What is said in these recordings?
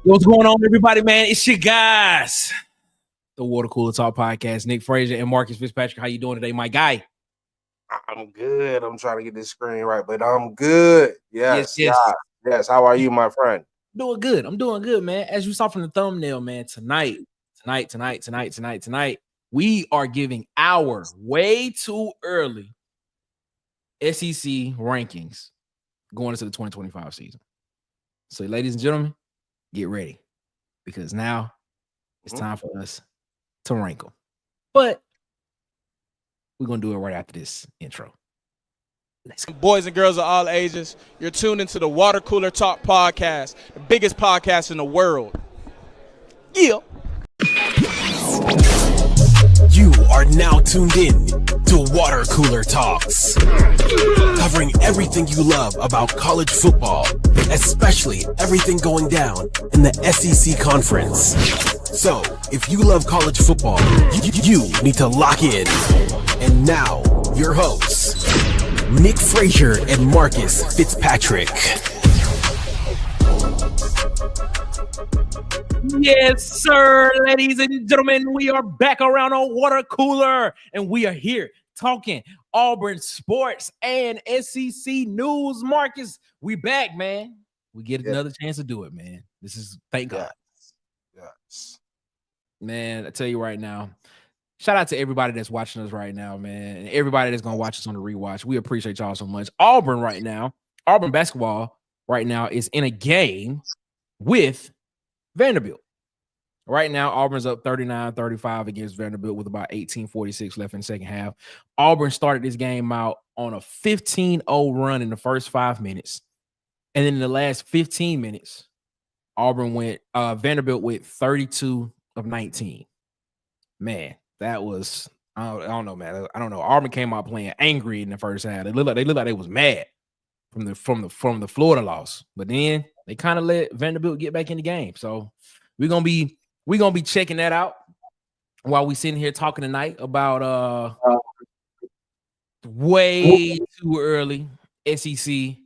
What's going on, everybody, man? It's your guys, the Water Cooler Talk Podcast. Nick Frazier and Marcus Fitzpatrick. How you doing today, my guy? I'm good. I'm trying to get this screen right, but I'm good. Yes. How are you, my friend? Doing good. I'm doing good, man. As you saw from the thumbnail, man, tonight, we are giving our way too early SEC rankings going into the 2025 season. So, ladies and gentlemen, get ready because now it's time for us to rank them. But we're going to do it right after this intro. Boys and girls of all ages, you're tuned into the Water Cooler Talk Podcast, the biggest podcast in the world. Yeah. You are now tuned in to Water Cooler Talks, covering everything you love about college football, especially everything going down in the SEC Conference. So, if you love college football, you need to lock in. And now, your hosts, Nick Frazier and Marcus Fitzpatrick. Yes, sir, ladies and gentlemen, we are back around on Water Cooler, and we are here talking Auburn sports and SEC news. Marcus, we back, man. We get another chance to do it, man. This is thank God. Yes. Man, I tell you right now, shout out to everybody that's watching us right now, man, and everybody that's going to watch us on the rewatch. We appreciate y'all so much. Auburn basketball right now is in a game with Vanderbilt. Right now, Auburn's up 39-35 against Vanderbilt with about 18:46 left in the second half. Auburn started this game out on a 15-0 run in the first 5 minutes. And then in the last 15 minutes, Vanderbilt went 32 of 19. Man, that was, I don't know, man. I don't know. Auburn came out playing angry in the first half. They looked like they was mad from the Florida loss. But then they kind of let Vanderbilt get back in the game. So we're gonna be checking that out while we sitting here talking tonight about way too early SEC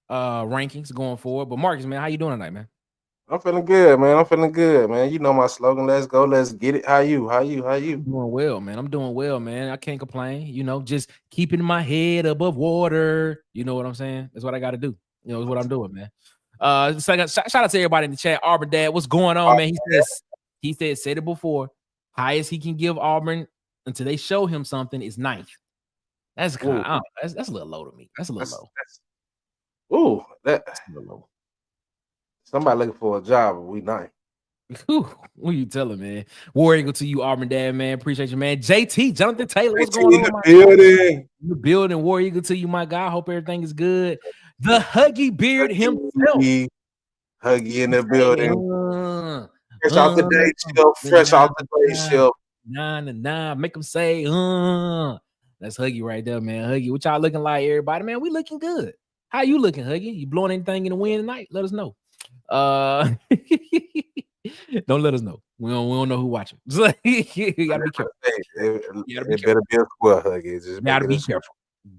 rankings going forward. But Marcus, man, how you doing tonight, man? I'm feeling good, man. You know my slogan, let's go, let's get it. How you? I'm doing well, man. I can't complain. You know, just keeping my head above water. You know what I'm saying? That's what I got to do. You know, it's what I'm doing, man. Shout out to everybody in the chat. Auburn Dad, what's going on, man? He said it before. Highest he can give Auburn until they show him something is 9th. That's kind of that's a little low to me. That's a little low. That's a little low. Somebody looking for a job, we 9th. What you telling, man? War Eagle to you, Auburn Dad, man. Appreciate you, man. JT, Jonathan Taylor, what's going on? In the building. War Eagle to you, my guy. Hope everything is good. The Huggy Beard himself. Huggy in the building. Fresh off the day shift. Nah. Make them say, That's Huggy right there, man. Huggy, what y'all looking like, everybody? Man, we looking good. How you looking, Huggy? You blowing anything in the wind tonight? Let us know. Don't let us know. We don't know who watching. You gotta be careful. It better be a square, Huggy.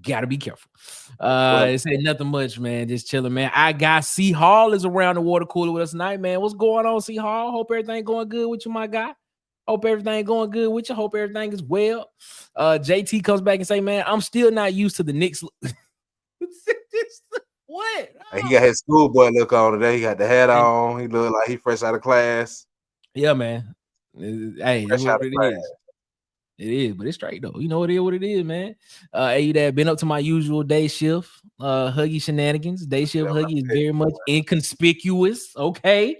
Gotta be careful. It said nothing much, man. Just chilling, man. I got C Hall is around the water cooler with us tonight, man. What's going on, C Hall? Hope everything going good with you, my guy. Hope everything going good with you. Hope everything is well. JT comes back and say, man, I'm still not used to the Knicks. What? He got his schoolboy look on today. He got the hat on. He look like he fresh out of class. Yeah, man. Hey, fresh out of class. It is, but it's straight though. You know it is what it is, man. Hey, that been up to my usual day shift. Huggy shenanigans. Day shift Huggy is very much inconspicuous. Okay.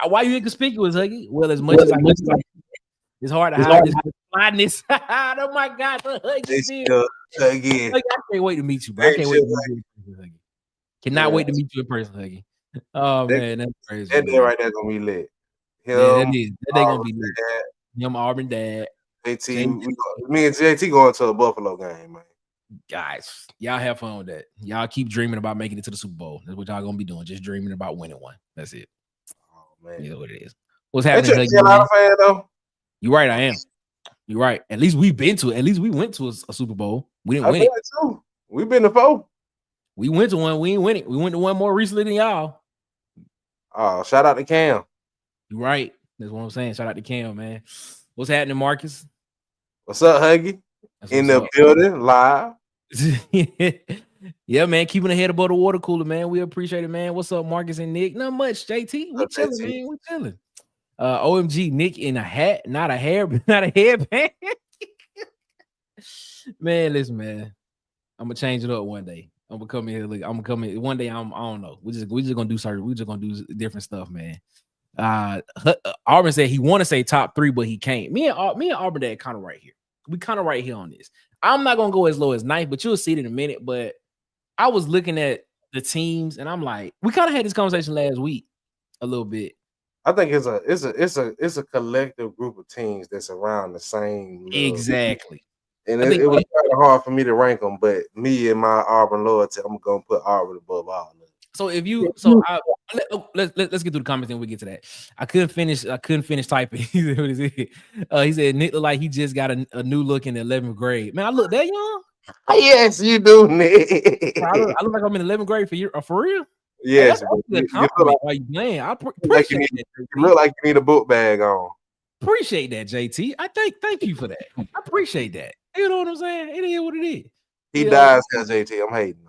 Why are you inconspicuous, Huggy? Well, as much as I it's hard to hide this blindness. Oh my God, Huggy. Huggy. I can't wait to meet you, bro. I can't wait to meet you, Huggy. Cannot wait to meet you in person, Huggy. Oh man, that's crazy. That day right there gonna be lit. That day gonna be lit. Him, Auburn Dad. Me and JT going to a Buffalo game, man. Guys, y'all have fun with that. Y'all keep dreaming about making it to the Super Bowl. That's what y'all gonna be doing. Just dreaming about winning one. That's it. Oh man, you know what it is. What's happening? Fan, though. You're right. I am. You're right. At least we've been to it. At least we went to a Super Bowl. We didn't win it. Too. We've been to 4. We went to one. We ain't win it. We went to one more recently than y'all. Oh, shout out to Cam. You right. That's what I'm saying. Shout out to Cam, man. What's happening, Marcus? What's up, Huggy? In the building, live. Yeah, man. Keeping the head above the water cooler, man. We appreciate it, man. What's up, Marcus and Nick? Not much, JT. We chilling, man. We chilling. OMG, Nick in a hat, not a headband. Man, listen, man. I'm gonna change it up one day. I'm gonna come in here. I'm gonna come in one day. I don't know. We just gonna do certain. We just gonna do different stuff, man. Auburn said he want to say top 3, but he can't. Me and Auburn Dad kind of right here. We kind of right here on this. I'm not gonna go as low as 9th, but you'll see it in a minute. But I was looking at the teams, and I'm like, we kind of had this conversation last week a little bit. I think it's a collective group of teams that's around the same level. Exactly. And it was kind of hard for me to rank them, but me and my Auburn loyalty, I'm gonna put Auburn above all of them. So if you, let's get through the comments and we get to that. I couldn't finish typing. He said Nick look like he just got a new look in the 11th grade. Man, I look that young. Yes, you do, Nick. I look like I'm in 11th grade for real. Yes, you look like you need a book bag on. Appreciate that, JT. Thank you for that. I appreciate that. You know what I'm saying? It is what it is. He dies because JT. I'm hating.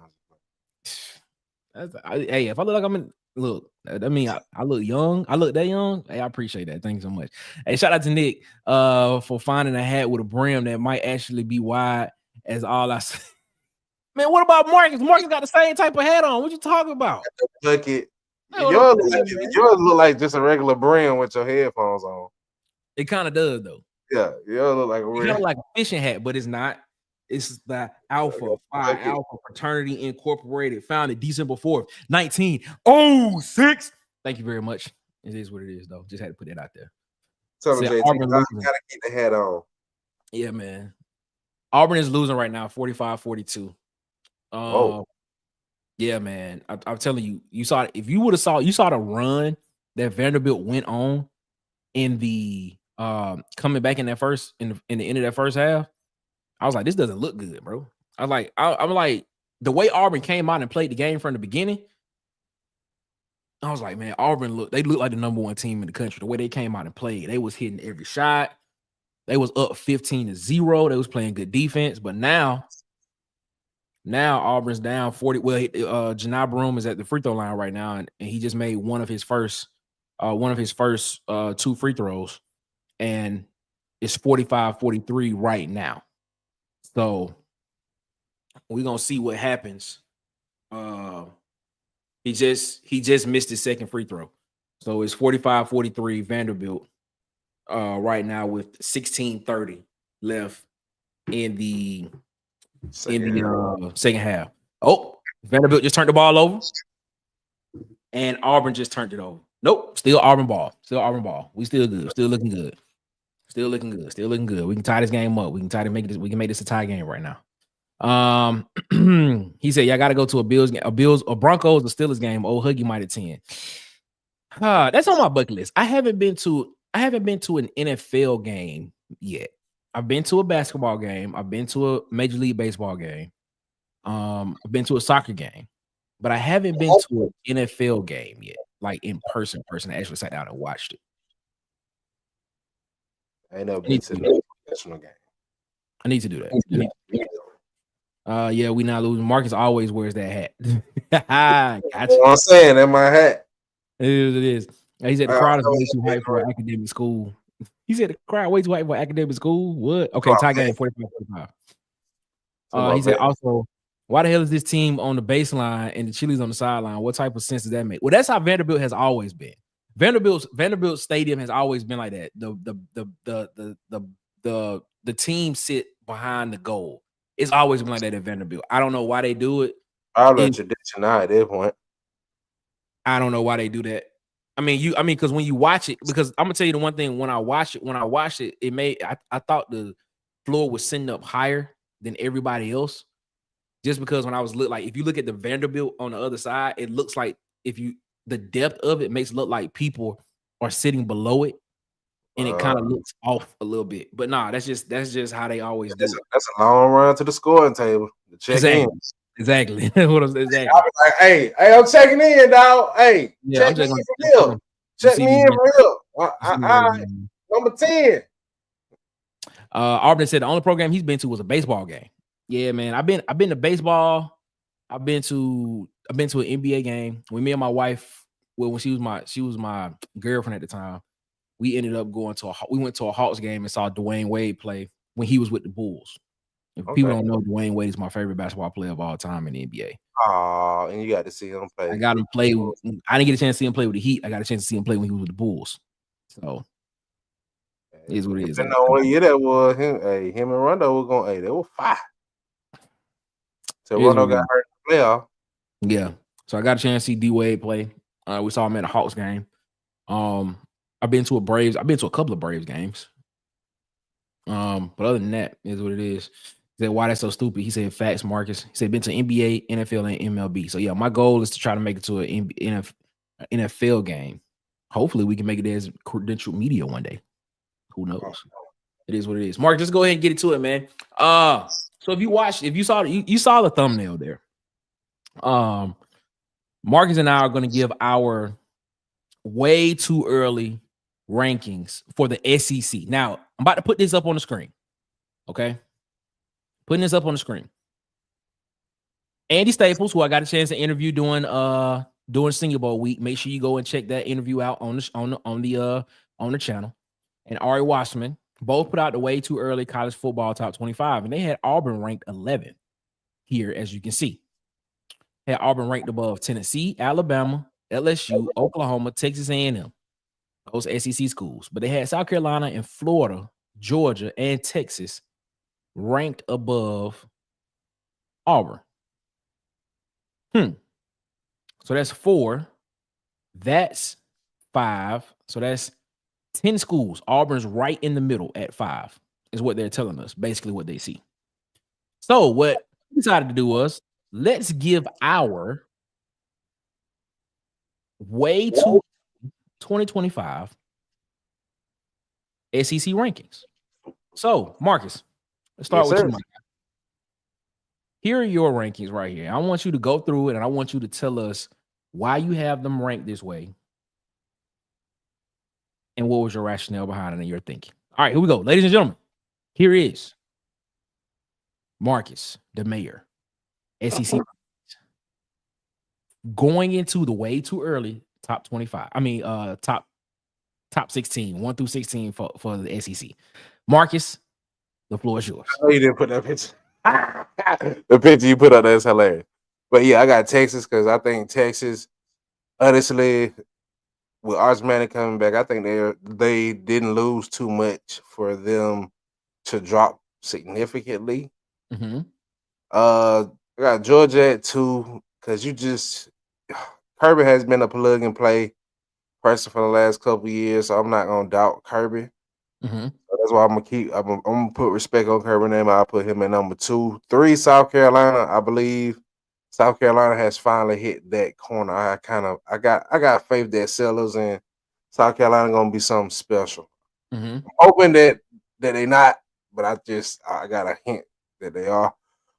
Hey, if I look like I mean, I look young. I look that young. Hey, I appreciate that. Thank you so much. Hey, shout out to Nick for finding a hat with a brim that might actually be wide as all I see. Man, what about Marcus? Marcus got the same type of hat on. What you talking about? Look it. Yours look like just a regular brim with your headphones on. It kind of does though. Yeah, yours look like a fishing hat, but it's not. It's the Alpha Phi Alpha Fraternity Incorporated, founded December 4th, 1906. Thank you very much. It is what it is, though. Just had to put that out there. Tell me, JT, gotta keep the hat on. Yeah, man. Auburn is losing right now, 45-42. Yeah, man. I'm telling you, you saw the run that Vanderbilt went on in the coming back in the end of that first half. I was like, this doesn't look good, bro. I'm like, the way Auburn came out and played the game from the beginning. I was like, man, Auburn they look like the number 1 team in the country. The way they came out and played, they was hitting every shot. They was up 15-0. They was playing good defense, but now Auburn's down 40. Well, Janai Broome is at the free throw line right now, and he just made one of his first 2 free throws, and it's 45-43 right now. So we're gonna see what happens. He just missed his second free throw. So it's 45-43 Vanderbilt right now with 16:30 left in the second half. Oh, Vanderbilt just turned the ball over, and Auburn just turned it over. Nope, still Auburn ball. We still good. Still looking good. We can tie this game up. We can make this a tie game right now. He said, y'all got to go to a Bills, a Broncos, or Steelers game. Old Huggy might attend. That's on my bucket list. I haven't been to an NFL game yet. I've been to a basketball game. I've been to a Major League Baseball game. I've been to a soccer game, but I haven't been to an NFL game yet, like in person. I actually sat down and watched it. I ain't never been to a professional game. I need to do that. Yeah, we not losing. Marcus always wears that hat. Gotcha. That's what I'm saying. That's my hat. It is. He said the crowd is way too hype for academic school. He said the crowd way too hype for academic school. What? Okay, tie game 45-45. He said also, why the hell is this team on the baseline and the Chili's on the sideline? What type of sense does that make? Well, that's how Vanderbilt has always been. Vanderbilt Stadium has always been like that. The team sit behind the goal. It's always been like that at Vanderbilt. I don't know why they do it. Probably tradition now at this point. I don't know why they do that. I mean, because when you watch it, because I'm gonna tell you the one thing, when I watched it, I thought the floor was sitting up higher than everybody else. Just because when I was if you look at the Vanderbilt on the other side, it looks like the depth of it makes it look like people are sitting below it, and it kind of looks off a little bit. But nah, that's just how they always do it. That's a long run to the scoring table. The check in. Exactly. What I'm saying. I was like, hey, I'm checking in, dog. Hey, check me in for real. Check me in for real. Number 10. Auburn said the only program he's been to was a baseball game. Yeah, man. I've been to baseball. I've been to an NBA game. When me and my wife, when she was my girlfriend at the time, we ended up going to we went to a Hawks game and saw Dwayne Wade play when he was with the Bulls. If people don't know, Dwayne Wade is my favorite basketball player of all time in the NBA. Oh, and you got to see him play. I got him play. I didn't get a chance to see him play with the Heat. I got a chance to see him play when he was with the Bulls. So it is what it is. I know what year that was. Him and Rondo were going. They were fire. So Rondo got hurt in the playoff. Yeah. So I got a chance to see D Wade play. We saw him at a Hawks game. I've been to a couple of Braves games. But other than that, is what it is. He said, why that's so stupid? He said, facts, Marcus. He said, been to NBA, NFL, and MLB. So yeah, my goal is to try to make it to an NFL game. Hopefully we can make it as credentialed media one day. Who knows? It is what it is. Mark, just go ahead and get into it, man. So if you saw the thumbnail there. Marcus and I are going to give our way too early rankings for the SEC. Now, I'm about to put this up on the screen. Okay? Putting this up on the screen. Andy Staples, who I got a chance to interview during Senior Bowl week. Make sure you go and check that interview out on the channel. And Ari Wasserman both put out the way too early college football top 25, and they had Auburn ranked 11 here, as you can see. Had Auburn ranked above Tennessee, Alabama, LSU, Oklahoma, Texas A&M, those SEC schools. But they had South Carolina and Florida, Georgia, and Texas ranked above Auburn. So that's 4. That's 5. So that's 10 schools. Auburn's right in the middle at 5 is what they're telling us, basically what they see. So what we decided to do was, let's give our way to 2025 SEC rankings. So, Marcus, let's start with you, Mike. Here are your rankings right here. I want you to go through it, and I want you to tell us why you have them ranked this way and what was your rationale behind it and your thinking. All right, here we go. Ladies and gentlemen, here is Marcus, the mayor, SEC. Going into the way too early top 25. I mean, top 16, 1 through 16 for the SEC. Marcus, the floor is yours. Oh, you didn't put that picture. The picture you put up there is hilarious. But yeah, I got Texas because I think Texas, honestly, with Arch Manning coming back, I think they didn't lose too much for them to drop significantly. Mm-hmm. I got Georgia at 2 because Kirby has been a plug and play person for the last couple of years, so I'm not gonna doubt Kirby. Mm-hmm. So that's why I'm gonna put respect on Kirby's name. I'll put him at number 2. 3, South Carolina. I believe South Carolina has finally hit that corner. I got faith that Sellers and South Carolina gonna be something special. Mm-hmm. I'm hoping that they not, but I got a hint that they are.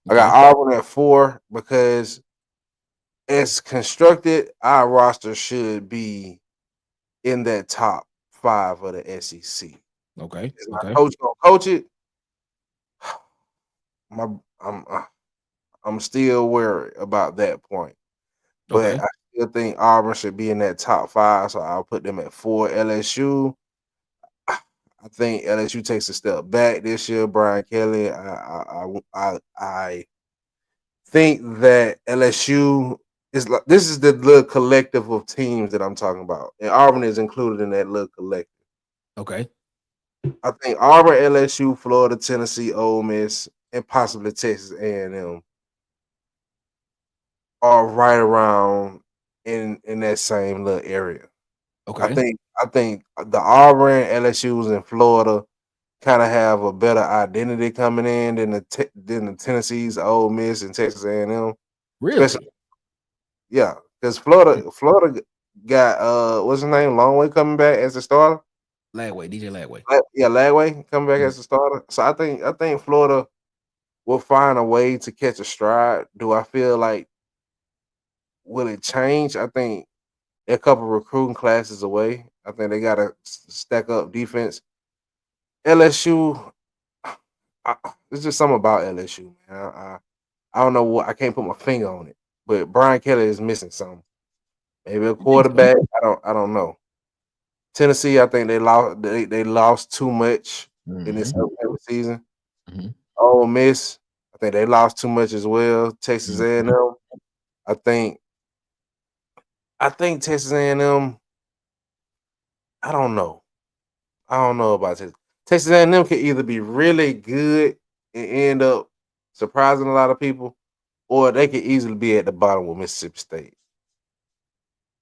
I got Auburn at 4 because as constructed, our roster should be in that top 5 of the SEC. Okay. Is my coach gonna coach it? I'm still worried about that point. But I still think Auburn should be in that top 5, so I'll put them at 4. LSU, I think LSU takes a step back this year. Brian Kelly, I think that LSU is like, this is the little collective of teams that I'm talking about, and Auburn is included in that little collective. Okay. I think Auburn, LSU, Florida, Tennessee, Ole Miss, and possibly Texas A&M are right around in that same little area. Okay. I think the Auburn, LSU's, and Florida kind of have a better identity coming in than the Tennessee's, Ole Miss, and Texas A&M. Really? Yeah, because Florida got what's his name, Longway coming back as a starter. DJ Lagway. Yeah, Lagway coming back as a starter. So I think Florida will find a way to catch a stride. Do I feel like will it change? I think they're a couple recruiting classes away. I think they got to stack up defense. LSU, it's just something about LSU, man. I don't know what, I can't put my finger on it, but Brian Kelly is missing something. Maybe a quarterback. I don't know. Tennessee, I think they lost too much in this upcoming season. Ole Miss, I think they lost too much as well. Texas A&M, I think Texas A&M. I don't know. I don't know about Texas. Texas A&M could either be really good and end up surprising a lot of people, or they could easily be at the bottom with Mississippi State.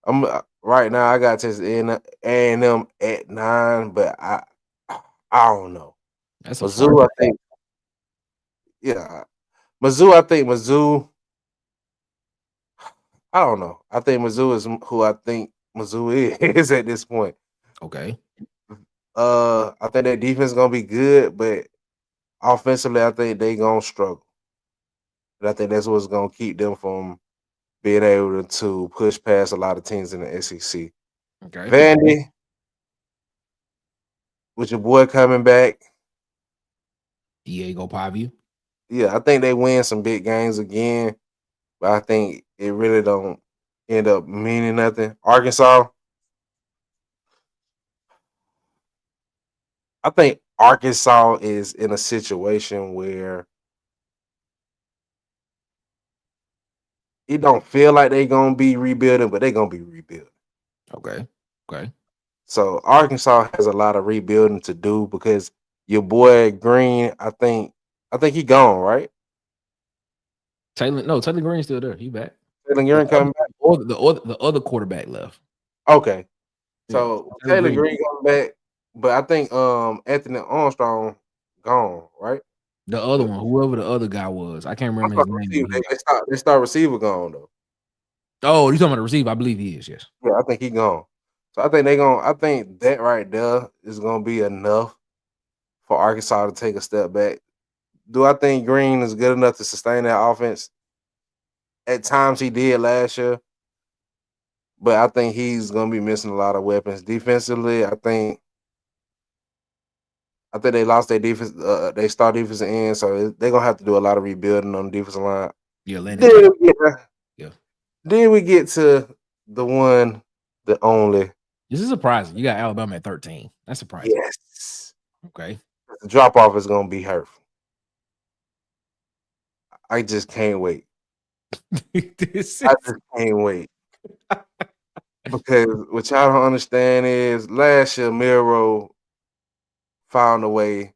I'm right now. I got Texas A&M at 9, but I don't know. That's Mizzou, I think. Yeah, Mizzou. I think Mizzou. I don't know. I think Mizzou is who I think Mizzou is at this point. Okay. I think their defense is gonna be good, but offensively, I think they gonna struggle. But I think that's what's gonna keep them from being able to push past a lot of teams in the SEC. Okay. Vandy, with your boy coming back, Diego Pavia. Yeah, I think they win some big games again, but I think it really don't end up meaning nothing. Arkansas, I think Arkansas is in a situation where it don't feel like they're gonna be rebuilding, but they're gonna be rebuilding. Okay. So Arkansas has a lot of rebuilding to do because your boy Green, I think he gone, right? Taylor Green's still there. He back. Taylor Green coming back. Or the other quarterback left. Okay. Yeah, So Taylor Green coming back, but I think Anthony Armstrong gone, right? The other one, whoever the other guy was, I can't remember his name. They start receiver gone though. Oh, you talking about the receiver? I believe he is. Yes. Yeah, I think he gone. So I think that right there is gonna be enough for Arkansas to take a step back. Do I think Green is good enough to sustain that offense? At times he did last year, but I think he's gonna be missing a lot of weapons defensively. I think they lost their defense. They start defensive end, so they're gonna have to do a lot of rebuilding on the defensive line. Yeah, Then we get to the one, the only. This is surprising. You got Alabama at 13. That's surprising. Yes. Okay. The drop off is gonna be hurtful. I just can't wait. I just can't wait. Because what y'all don't understand is last year Miro found a way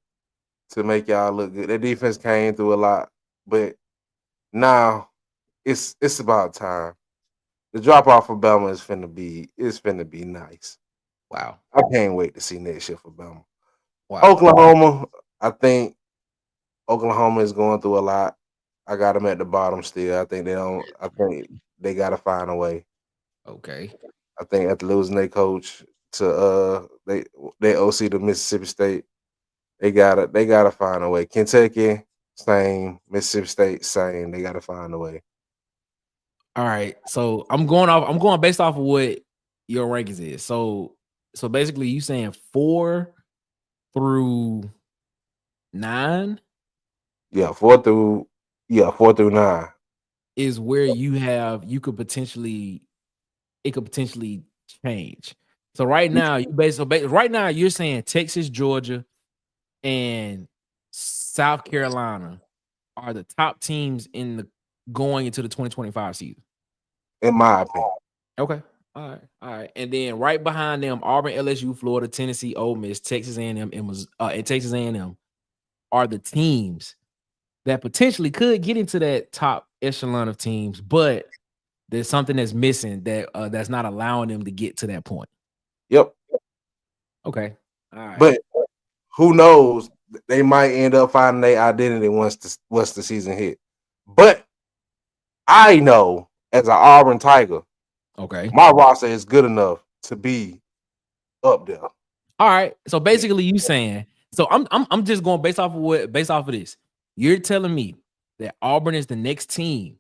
to make y'all look good. Their defense came through a lot, but now it's about time. The drop off for Bama is finna be nice. Wow. I can't wait to see next year for Bama. Wow. Oklahoma, I think Oklahoma is going through a lot. I got them at the bottom still. I think they gotta find a way. Okay. I think after losing their coach to their OC to Mississippi State, they gotta find a way. Kentucky, same. Mississippi State, same. They gotta find a way. All right. So I'm going based off of what your rankings is. So basically you saying 4 through 9? Yeah, 4 through 9 is where it could potentially change. So right now, right now you're saying Texas, Georgia, and South Carolina are the top teams going into the 2025 season. In my opinion. Okay. All right. And then right behind them, Auburn, LSU, Florida, Tennessee, Ole Miss, Texas A&M, and Texas A&M are the teams that potentially could get into that top echelon of teams, but there's something that's missing that's not allowing them to get to that point. Yep. Okay. All right. But who knows? They might end up finding their identity once the season hit. But I know as an Auburn Tiger, okay, my roster is good enough to be up there. All right. So basically, you saying I'm just going based off of this. You're telling me that Auburn is the next team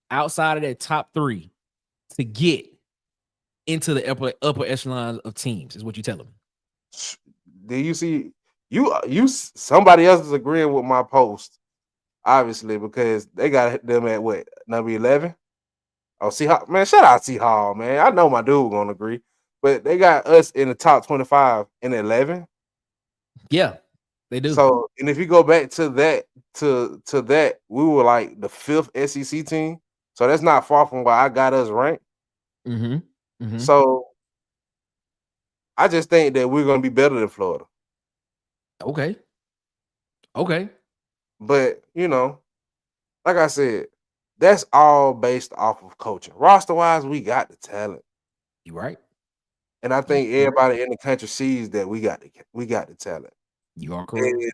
outside of that top 3 to get into the upper echelon of teams, is what you telling me. Do you see you somebody else is agreeing with my post, obviously, because they got them at what, number 11? Oh, Seahawks, man, shout out Seahawks, man. I know my dude gonna agree, but they got us in the top 25 in 11. Yeah, they do. So, and if you go back to that, we were like the 5th SEC team. So that's not far from where I got us ranked. So I just think that we're gonna be better than Florida. Okay. But like I said, that's all based off of coaching. Roster wise, we got the talent. You right. And I think everybody in the country sees that we got the talent. You are correct. And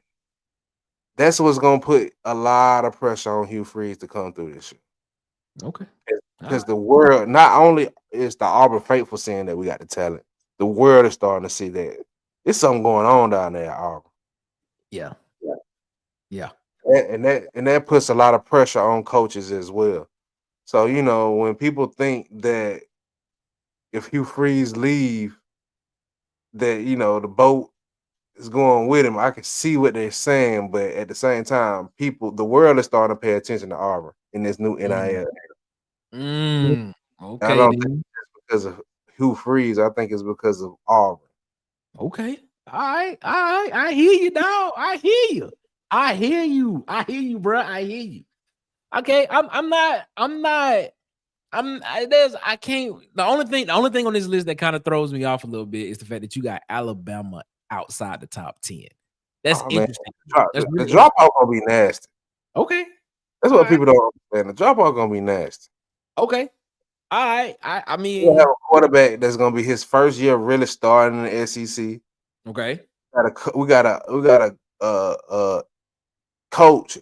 that's what's gonna put a lot of pressure on Hugh Freeze to come through this year. Okay. Because the world, not only is the Auburn faithful saying that we got the talent, the world is starting to see that there's something going on down there at Auburn. Yeah. And that puts a lot of pressure on coaches as well. So, when people think that if Hugh Freeze leave, that, the boat is going with him, I can see what they're saying. But at the same time, the world is starting to pay attention to Auburn in this new NIL. Okay. I don't think it's because of Hugh Freeze. I think it's because of Auburn. Okay. All right. I hear you, dog. I hear you, bro. I hear you. Okay. The only thing on this list that kind of throws me off a little bit is the fact that you got Alabama outside the top 10. That's interesting. The drop off gonna be nasty. Okay. That's what people don't understand. The drop off gonna be nasty. Okay. All right. I mean, we have a quarterback that's gonna be his first year really starting in the SEC. Okay. We got a coach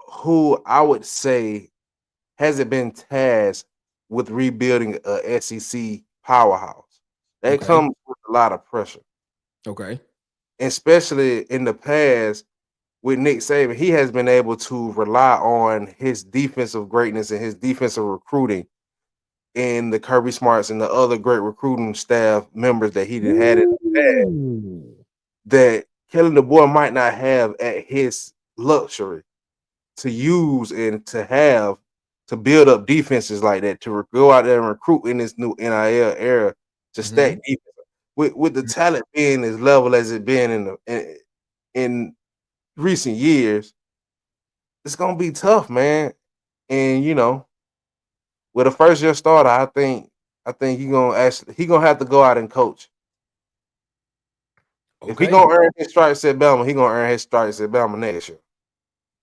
who I would say hasn't been tasked with rebuilding a SEC powerhouse. That comes with a lot of pressure. Okay. Especially in the past with Nick Saban, he has been able to rely on his defensive greatness and his defensive recruiting and the Kirby Smarts and the other great recruiting staff members that he had in the past, that Kellen DeBoer might not have at his luxury to use and to have to build up defenses like that, to go out there and recruit in this new NIL era to stack defense. With the talent being as level as it been in recent years, it's gonna be tough, man. And with a first year starter, I think he gonna have to go out and coach. Okay. If he gonna earn his stripes at Bama, he gonna earn his stripes at Bama next year.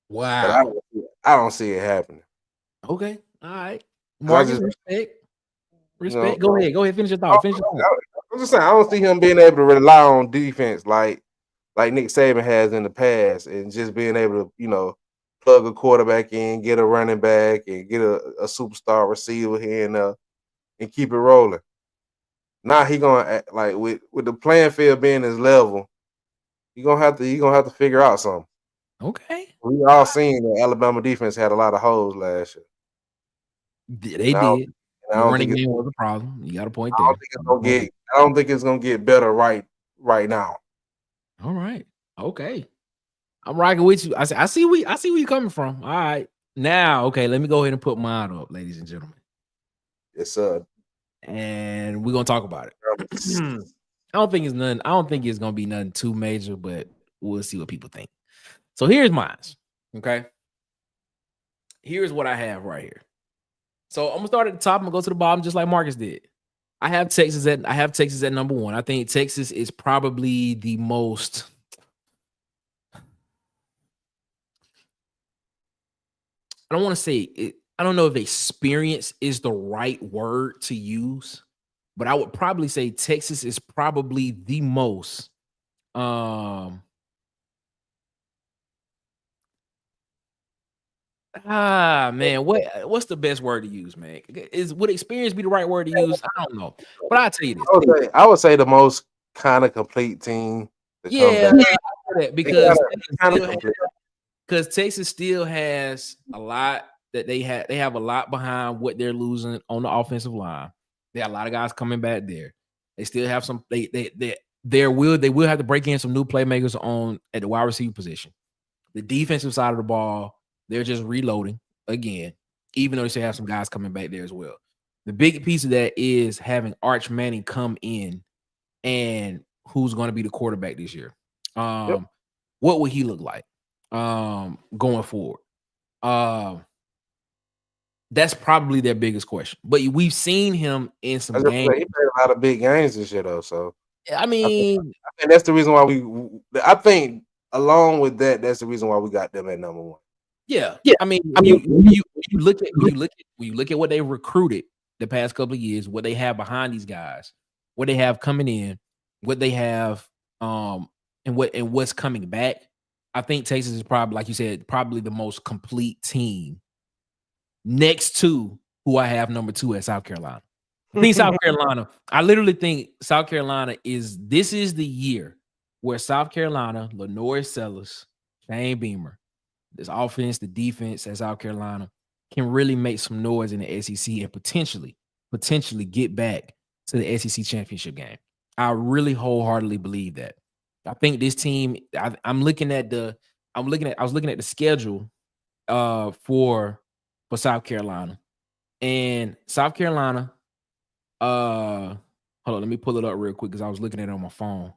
Wow. But I don't see it happening. Okay. All right. Marcus, respect. Go ahead. Finish your thought. I'm just saying, I don't see him being able to rely on defense like Nick Saban has in the past, and just being able to, plug a quarterback in, get a running back, and get a superstar receiver here and keep it rolling. Now he gonna like with the playing field being his level, he gonna have to figure out something. Okay. We all seen the Alabama defense had a lot of holes last year. They did. The running game was a problem. You got a point there. I don't think it's gonna get better right now. All right. Okay. I'm rocking with you. I see where you're coming from. All right. Now, okay, let me go ahead and put mine up, ladies and gentlemen. Yes, sir. And we're gonna talk about it. I don't think it's gonna be nothing too major, but we'll see what people think. So here's mine. Okay. Here's what I have right here. So I'm gonna start at the top. I'm gonna go to the bottom, just like Marcus did. I have Texas at number 1. I think Texas is probably the most. I don't want to say it. I don't know if experience is the right word to use, but I would probably say Texas is probably the most. Man, what's the best word to use, man? Would experience be the right word to use? I don't know, but I'll tell you this. I would say the most kind of complete team. Yeah, because Texas still has a lot that they have a lot behind what they're losing on the offensive line. They have a lot of guys coming back there. They still have some. They will have to break in some new playmakers at the wide receiver position. The defensive side of the ball, they're just reloading again, even though they still have some guys coming back there as well. The big piece of that is having Arch Manning come in, and who's going to be the quarterback this year. What would he look like going forward? That's probably their biggest question. But we've seen him in some games. He played a lot of big games this year, though. So I mean, I think that's the reason why I think along with that, that's the reason why we got them at number one. Yeah. I mean, when you look at what they recruited the past couple of years, what they have behind these guys, what they have coming in, what they have, and what's coming back. I think Texas is probably, like you said, probably the most complete team next to who I have number 2 at South Carolina. I think South Carolina, I literally think South Carolina this is the year where South Carolina, Lenore Sellers, Shane Beamer, this offense, the defense at South Carolina can really make some noise in the SEC and potentially get back to the SEC championship game. I really wholeheartedly believe that. I think this team, I was looking at the schedule for South Carolina. And South Carolina, hold on, let me pull it up real quick because I was looking at it on my phone.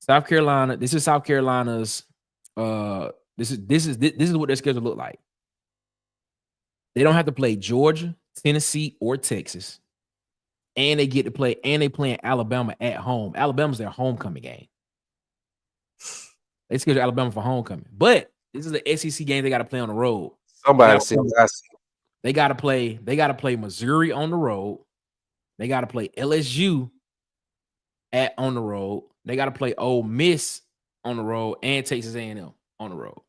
South Carolina, this is South Carolina's this is what their schedule look like. They don't have to play Georgia, Tennessee, or Texas. And they playing Alabama at home. Alabama's their homecoming game. They schedule Alabama for homecoming. But this is an SEC game they got to play on the road. Somebody said they got to play Missouri on the road. They got to play LSU on the road. They got to play Ole Miss on the road and Texas A&M on the road.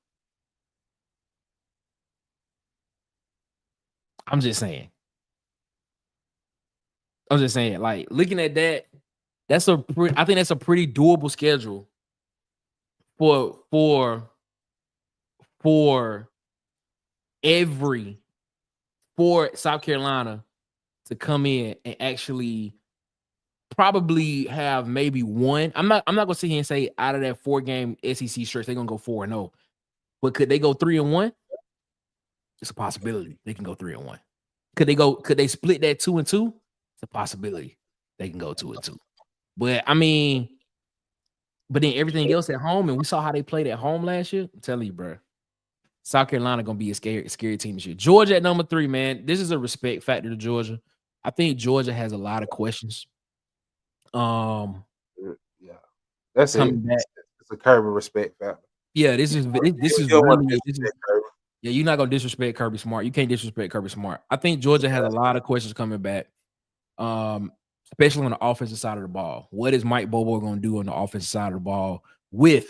I'm just saying, like looking at that, I think that's a pretty doable schedule for South Carolina to come in and actually probably have maybe one. I'm not gonna sit here and say out of that 4-game SEC stretch they're gonna go 4-0, but could they go 3-1? It's a possibility they can go 3-1. Could they split that 2-2? It's a possibility they can go 2-2. But I mean, then everything else at home, and we saw how they played at home last year. I'm telling you, bro, South Carolina gonna be a scary team this year. Georgia at number 3, man. This is a respect factor to Georgia. I think Georgia has a lot of questions. Yeah, that's coming it. Back. It's a curve of respect factor. Yeah, this is really. Yeah, you're not gonna disrespect Kirby Smart. You can't disrespect Kirby Smart. I think Georgia has a lot of questions coming back, especially on the offensive side of the ball. What is Mike Bobo gonna do on the offensive side of the ball with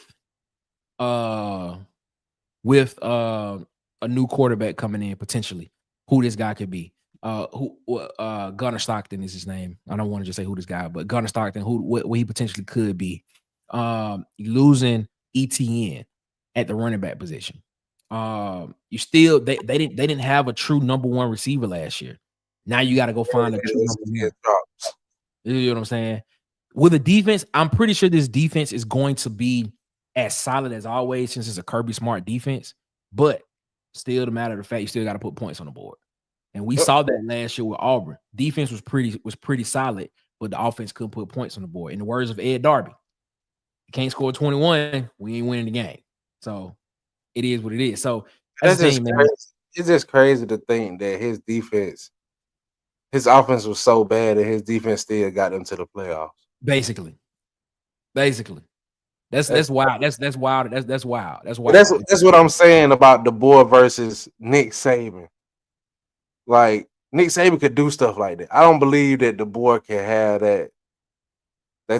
a new quarterback coming in potentially? Who this guy could be? Gunnar Stockton is his name. I don't want to just say who this guy, but Gunnar Stockton, what he potentially could be. Losing ETN at the running back position. You still they didn't have a true number 1 receiver last year. Now you got to go find a true number 1. You know what I'm saying? With the defense, I'm pretty sure this defense is going to be as solid as always since it's a Kirby Smart defense. But still, the matter of the fact, you still got to put points on the board. And we saw that last year with Auburn. Defense was pretty solid, but the offense couldn't put points on the board. In the words of Ed Darby, you can't score 21, we ain't winning the game. So it is what it is. So it's just crazy to think that his offense was so bad that his defense still got them to the playoffs. Basically. That's wild. That's wild. That's wild. That's wild. That's what I'm saying about the boy versus Nick Saban. Like Nick Saban could do stuff like that. I don't believe that the boy can have that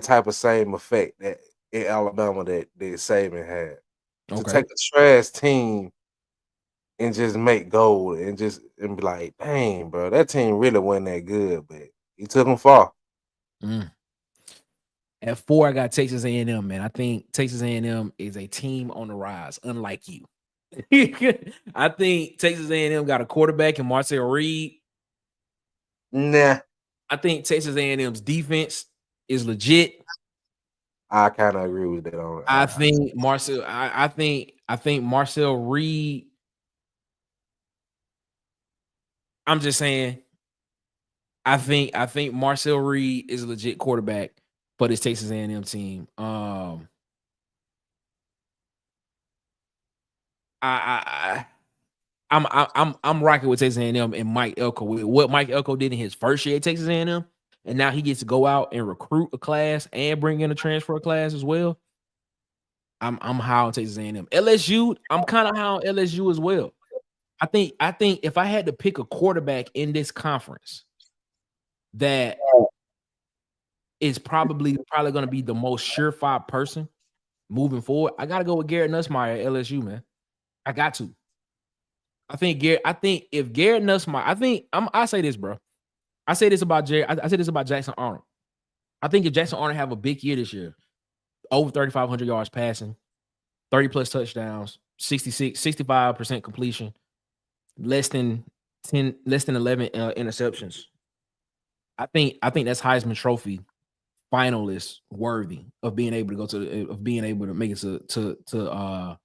type of same effect that in Alabama that Saban had. Okay. To take a trash team and just make gold and be like, dang, bro, that team really wasn't that good, but he took them far. At 4, I got Texas A&M, man. I think Texas A&M is a team on the rise, unlike you. I think Texas A&M got a quarterback in Marcel Reed. Nah, I think Texas A&M's defense is legit. I kind of agree with that. I think Marcel. I think Marcel Reed. I'm just saying. I think Marcel Reed is a legit quarterback for this Texas A&M team. I'm rocking with Texas A&M and Mike Elko. What Mike Elko did in his first year at Texas A&M, and now he gets to go out and recruit a class and bring in a transfer class as well. I'm high on Texas A&M. LSU, I'm kind of high on LSU as well. I think if I had to pick a quarterback in this conference that is probably going to be the most surefire person moving forward, I got to go with Garrett Nussmeier at LSU, man. I got to. I think if Garrett Nussmeier, I say this, bro. I say this about Jackson Arnold. I think if Jackson Arnold have a big year this year, over 3,500 yards passing, 30 plus touchdowns, 65% completion, less than 11 interceptions. I think that's Heisman Trophy finalist worthy of being able to make it to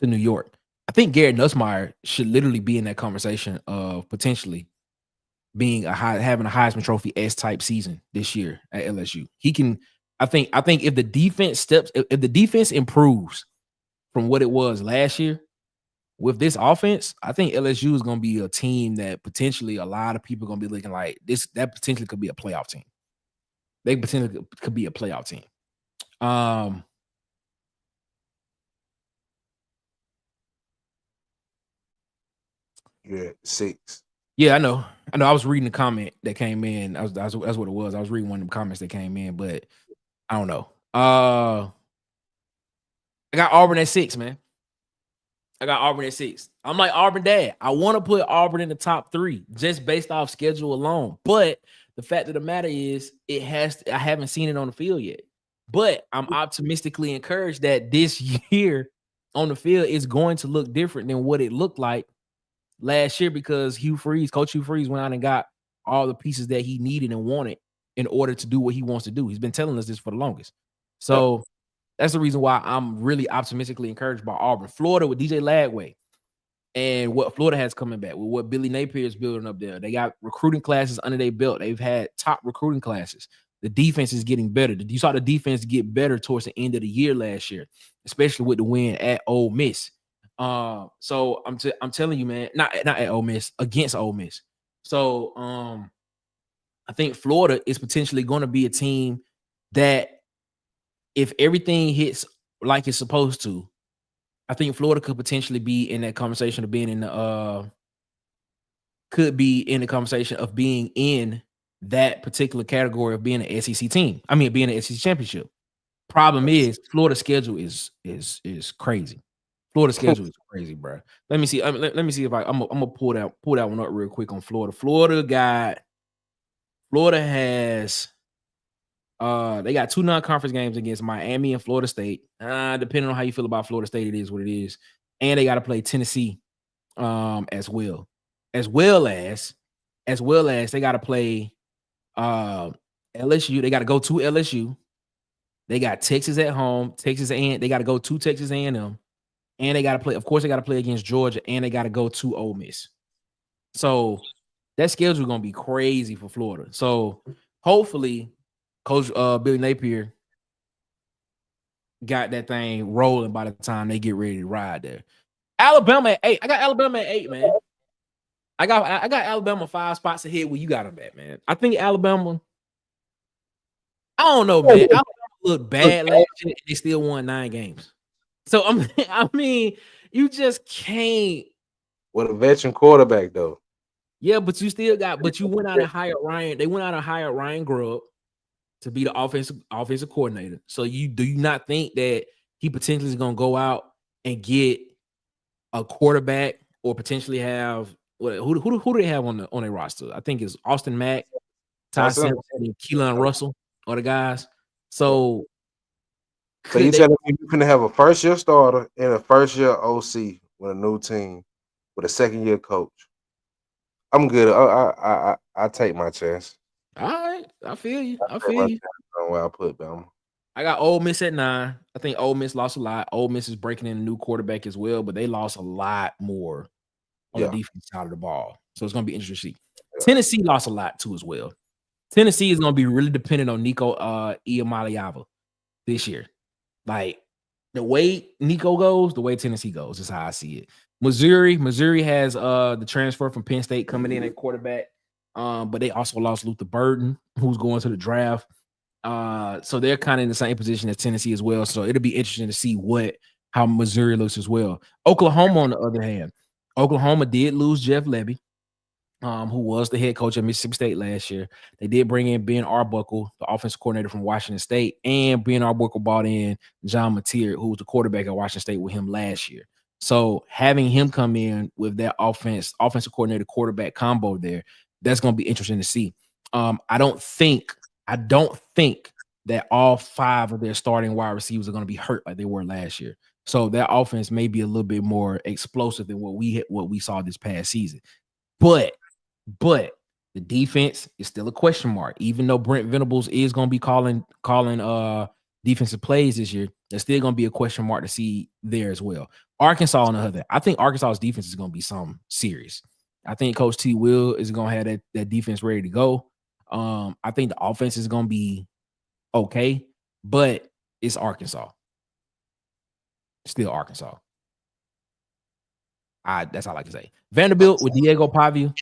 New York. I think Garrett Nussmeier should literally be in that conversation of potentially being having a Heisman Trophy S-type season this year at LSU. He can. I think if the defense improves from what it was last year with this offense, I think LSU is going to be a team that potentially a lot of people are going to be looking like this. That potentially could be a playoff team. They potentially could be a playoff team. Yeah, 6. Yeah, I know. I was reading the comment that came in. That's what it was. I was reading one of the comments that came in, but I don't know. I got Auburn at 6, man. I got Auburn at 6. I'm like Auburn dad. I want to put Auburn in the top 3 just based off schedule alone. But the fact of the matter is, I haven't seen it on the field yet. But I'm optimistically encouraged that this year on the field is going to look different than what it looked like last year because Coach Hugh Freeze went out and got all the pieces that he needed and wanted in order to do what he wants to do. He's been telling us this for the longest. So that's the reason why I'm really optimistically encouraged by Auburn. Florida with DJ Lagway and what Florida has coming back with what Billy Napier is building up there. They got recruiting classes under their belt. They've had top recruiting classes. The defense is getting better. You saw the defense get better towards the end of the year last year, especially with the win at Ole Miss. So I'm telling you, man, not at Ole Miss, against Ole Miss. So I think Florida is potentially going to be a team that if everything hits like it's supposed to, I think Florida could potentially be in that conversation of being in the conversation of being in that particular category of being an SEC team. I mean, being an SEC championship. Problem is Florida's schedule is crazy. Florida schedule is crazy, bro. Let me see. Let me see if I'm gonna pull that one up real quick on Florida. Florida has they got 2 non-conference games against Miami and Florida State. Depending on how you feel about Florida State, it is what it is. And they got to play Tennessee as well as they got to play LSU. They got to go to LSU. They got Texas at home. They got to go to Texas A&M. And they got to play, of course, they got to play against Georgia, and they got to go to Ole Miss. So that schedule is going to be crazy for Florida. So hopefully Coach Billy Napier got that thing rolling by the time they get ready to ride there. Alabama at 8. I got Alabama at 8, man. I got Alabama 5 spots ahead where you got them at, man. I think Alabama, I don't know, man. Alabama looked bad last year, and they still won 9 games. So I mean, you just can't. With a veteran quarterback, though. Yeah, but you went out and hired Ryan. They went out and hired Ryan Grubb to be the offensive coordinator. So do you not think that he potentially is going to go out and get a quarterback or potentially have who do they have on their roster? I think it's Austin Mack, Ty Simpson, and Keelan Russell are the guys. So you telling me you're going to have a first-year starter and a first-year OC with a new team, with a second-year coach. I'm good. I take my chance. All right, I feel you. I Take feel my you. chance on where I put Bama. I got Ole Miss at 9. I think Ole Miss lost a lot. Ole Miss is breaking in a new quarterback as well, but they lost a lot more on the defense side of the ball. So it's going to be interesting to see. Yeah. Tennessee lost a lot too as well. Tennessee is going to be really dependent on Nico Iamaleava this year. Like the way Nico goes, the way Tennessee goes is how I see it. Missouri has the transfer from Penn State coming in at quarterback. But they also lost Luther Burden, who's going to the draft. So they're kind of in the same position as Tennessee as well. So it'll be interesting to see how Missouri looks as well. Oklahoma, on the other hand, Oklahoma did lose Jeff Lebby, who was the head coach at Mississippi State last year. They did bring in Ben Arbuckle, the offensive coordinator from Washington State, and Ben Arbuckle brought in John Mateer, who was the quarterback at Washington State with him last year. So having him come in with that offensive coordinator quarterback combo there, that's going to be interesting to see. I don't think that all 5 of their starting wide receivers are going to be hurt like they were last year. So their offense may be a little bit more explosive than what we saw this past season. But the defense is still a question mark. Even though Brent Venables is going to be calling defensive plays this year, there's still going to be a question mark to see there as well. Arkansas, on the other, I think Arkansas's defense is going to be something serious. I think Coach T. Will is going to have that defense ready to go. I think the offense is going to be okay, but it's Arkansas. Still Arkansas. That's all I can say. Vanderbilt with Diego Pavia.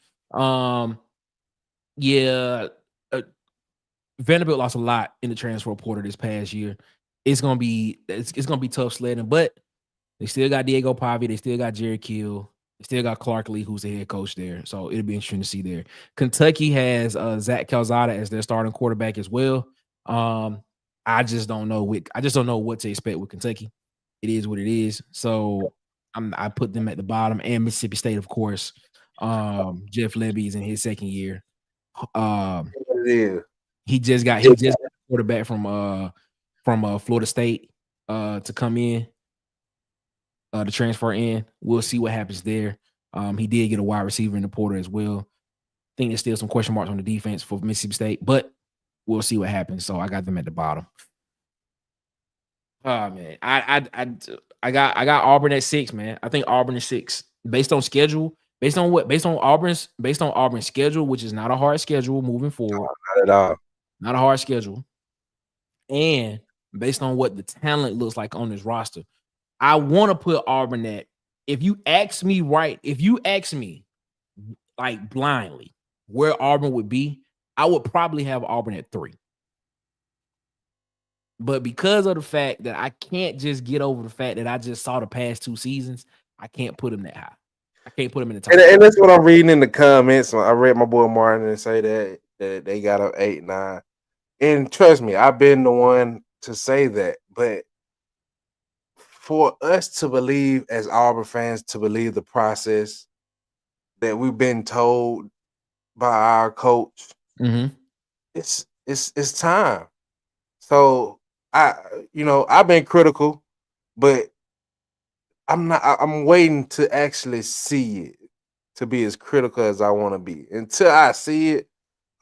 Vanderbilt lost a lot in the transfer portal this past year. It's gonna be tough sledding, but they still got Diego Pavia. They still got Jerry Kill. They still got Clark Lee, who's the head coach there. So it'll be interesting to see there. Kentucky has Zach Calzada as their starting quarterback as well. I just don't know what to expect with Kentucky. It is what it is. So I put them at the bottom, and Mississippi State, of course. Jeff Lebby is in his second year. He just got a quarterback from Florida State to come in. To transfer in. We'll see what happens there. He did get a wide receiver in the portal as well. I think there's still some question marks on the defense for Mississippi State, but we'll see what happens. So I got them at the bottom. Oh man, I got Auburn at 6, man. I think Auburn is 6 based on schedule. Based on Auburn's schedule, which is not a hard schedule moving forward. Not at all. Not a hard schedule. And based on what the talent looks like on this roster, I want to put Auburn at, if you ask me like blindly where Auburn would be, I would probably have Auburn at 3. But because of the fact that I can't just get over the fact that I just saw the past 2 seasons, I can't put them that high. I can't put them in the top. And that's what I'm reading in the comments. I read my boy Martin and say that they got up 8, 9. And trust me, I've been the one to say that. But for us to believe, as Auburn fans, to believe the process that we've been told by our coach, it's time. So I've been critical, but I'm waiting to actually see it to be as critical as I want to be. Until I see it,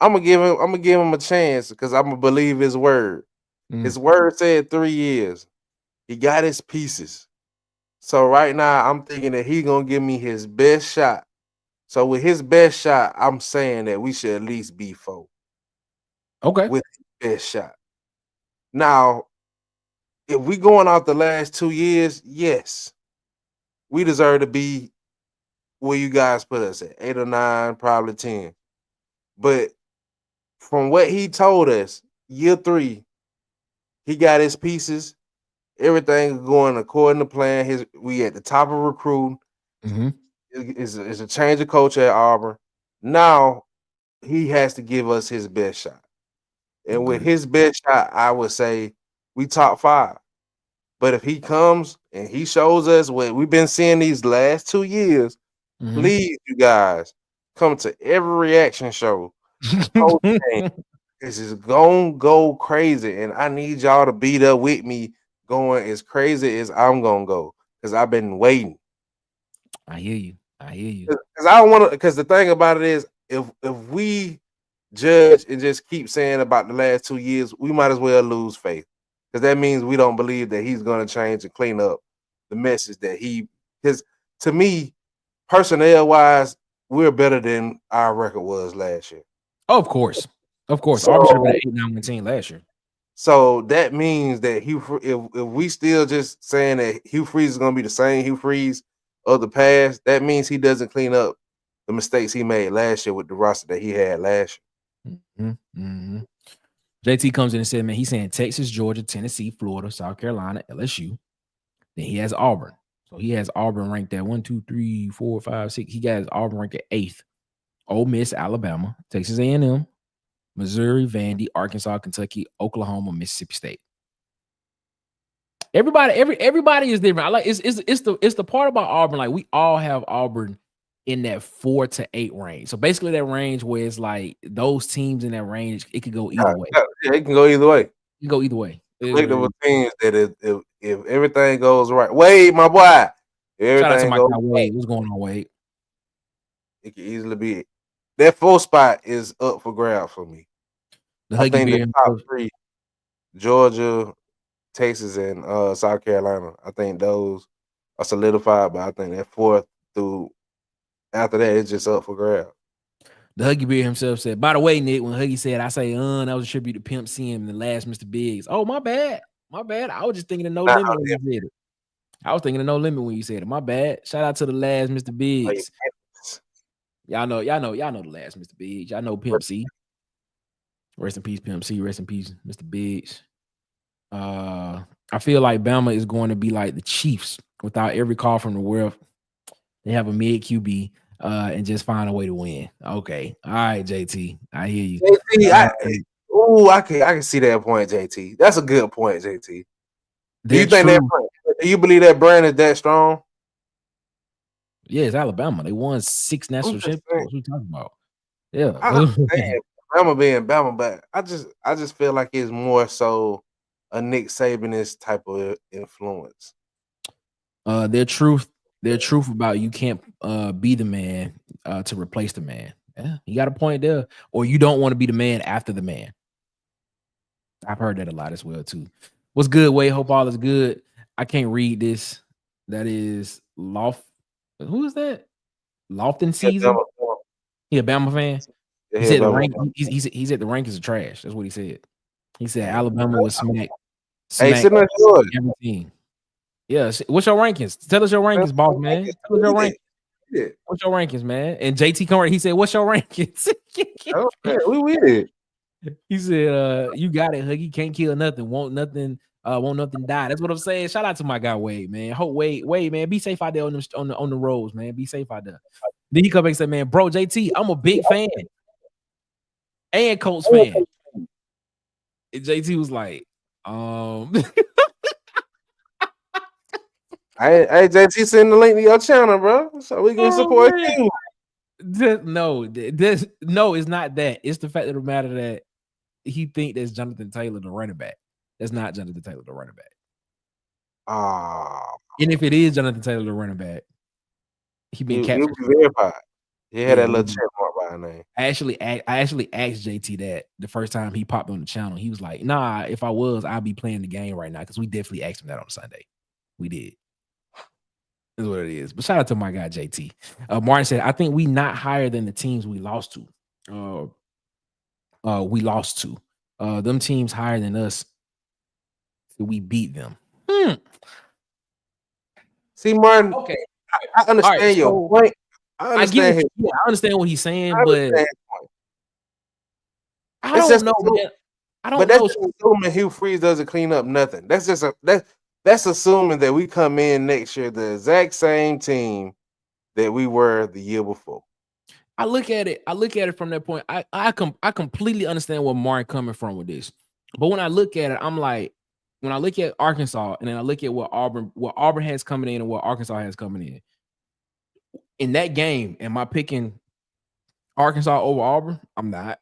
I'm gonna give him a chance because I'm gonna believe his word. His word said 3 years. He got his pieces. So right now, I'm thinking that he's gonna give me his best shot. So with his best shot, I'm saying that we should at least be 4. Okay. With his best shot. Now, if we going out the last 2 years, yes, we deserve to be where you guys put us at, 8 or 9, probably 10. But from what he told us, year 3, he got his pieces. Everything going according to plan. We at the top of recruiting. It's a change of coach at Auburn. Now he has to give us his best shot. And with his best shot, I would say we top 5. But if he comes and he shows us what we've been seeing these last 2 years, please, you guys, come to every reaction show. This is gonna go crazy, and I need y'all to beat up with me, going as crazy as I'm gonna go, because I've been waiting. I hear you. Because I don't want to. Because the thing about it is, if we judge and just keep saying about the last 2 years, we might as well lose faith. Because that means we don't believe that he's going to change and clean up the message that he. Because to me, personnel wise, we're better than our record was last year. Oh, of course. Auburn should have been an 8-9 team last year. So that means that if we still just saying that Hugh Freeze is going to be the same Hugh Freeze of the past, that means he doesn't clean up the mistakes he made last year with the roster that he had last year. JT comes in and said, man, he's saying Texas, Georgia, Tennessee, Florida, South Carolina, LSU. Then he has Auburn. So he has Auburn ranked at 1, 2, 3, 4, 5, 6. He got Auburn ranked at 8th. Ole Miss, Alabama, Texas A&M, Missouri, Vandy, Arkansas, Kentucky, Oklahoma, Mississippi State. Everybody is different. I like it's the part about Auburn. Like we all have Auburn in that 4 to 8 range. So basically that range where it's like those teams in that range, it could go either way. Yeah, it can go either way. It can go either way. Collective teams that if everything goes right, Wade, my boy. Shout out to my guy Wade. What's going on, Wade? It can easily be it. That 4th spot is up for grabs for me. I think the top 3, Georgia, Texas, and South Carolina. I think those are solidified, but I think that 4th through after that, it's just up for grabs. The Huggy Bear himself said, by the way, Nick, when Huggy said, I say, that was a tribute to Pimp C and the last Mr. Biggs. Oh, my bad. I was just thinking of No Limit when you said it. I was thinking of No Limit when you said it. My bad. Shout out to the last Mr. Biggs. Y'all know the last Mr. Biggs. Y'all know Pimp C. Rest in peace, Pimp C. Rest in peace, Mr. Biggs. I feel like Bama is going to be like the Chiefs without every call from the world. They have a mid QB and just find a way to win. Okay. All right, JT. I hear you. JT, I can see that point, JT. That's a good point, JT. Do you believe that brand is that strong? Yeah, it's Alabama. They won 6 national championships. What are you talking about? Yeah. Bama being Bama, but I just feel like it's more so a Nick Sabanist type of influence. Their truth about you can't be the man to replace the man. Yeah, you got a point there. Or you don't want to be the man after the man. I've heard that a lot as well too. What's good, Wade? Hope all is good. I can't read this. That is Loft. Who is that? Lofton season. He a Bama fan. Yeah, he said the rank. He said the rankings are trash. That's what he said. He said Alabama was smack every team. Yeah. What's your rankings? Tell us your rankings, boss man. Tell us your rankings. Yeah. What's your rankings, man? And JT Conrad, he said, "What's your rankings?" We did. He said, "You got it, Huggy. Can't kill nothing. Won't nothing die." That's what I'm saying. Shout out to my guy Wade, man. Hope Wade, man. Be safe out there on the roads, man. Be safe out there. Then he come back and said, "Man, bro, JT, I'm a big fan and Colts fan." And JT was like, Hey, JT, send the link to your channel, bro, so we can support you. No, it's not that. It's the fact of the matter that he think that's Jonathan Taylor the running back. That's not Jonathan Taylor the running back. And if it is Jonathan Taylor the running back, he been captured. Verified. He had that little check mark by name. I actually asked JT that the first time he popped on the channel. He was like, "Nah, if I was, I'd be playing the game right now." Because we definitely asked him that on Sunday. We did. Is what it is. But shout out to my guy JT. Martin said, "I think we not higher than the teams we lost to. Them teams higher than us. We beat them." See, Martin. Okay, I understand your point. I understand what he's saying, but I don't know, man. I don't know. That's just assuming Hugh Freeze doesn't clean up nothing. That's just that's assuming that we come in next year the exact same team that we were the year before. I look at it from that point. I completely understand where Martin coming from with this. But when I look at it, I'm like, when I look at Arkansas and then I look at what Auburn has coming in and what Arkansas has coming in that game, am I picking Arkansas over Auburn? I'm not.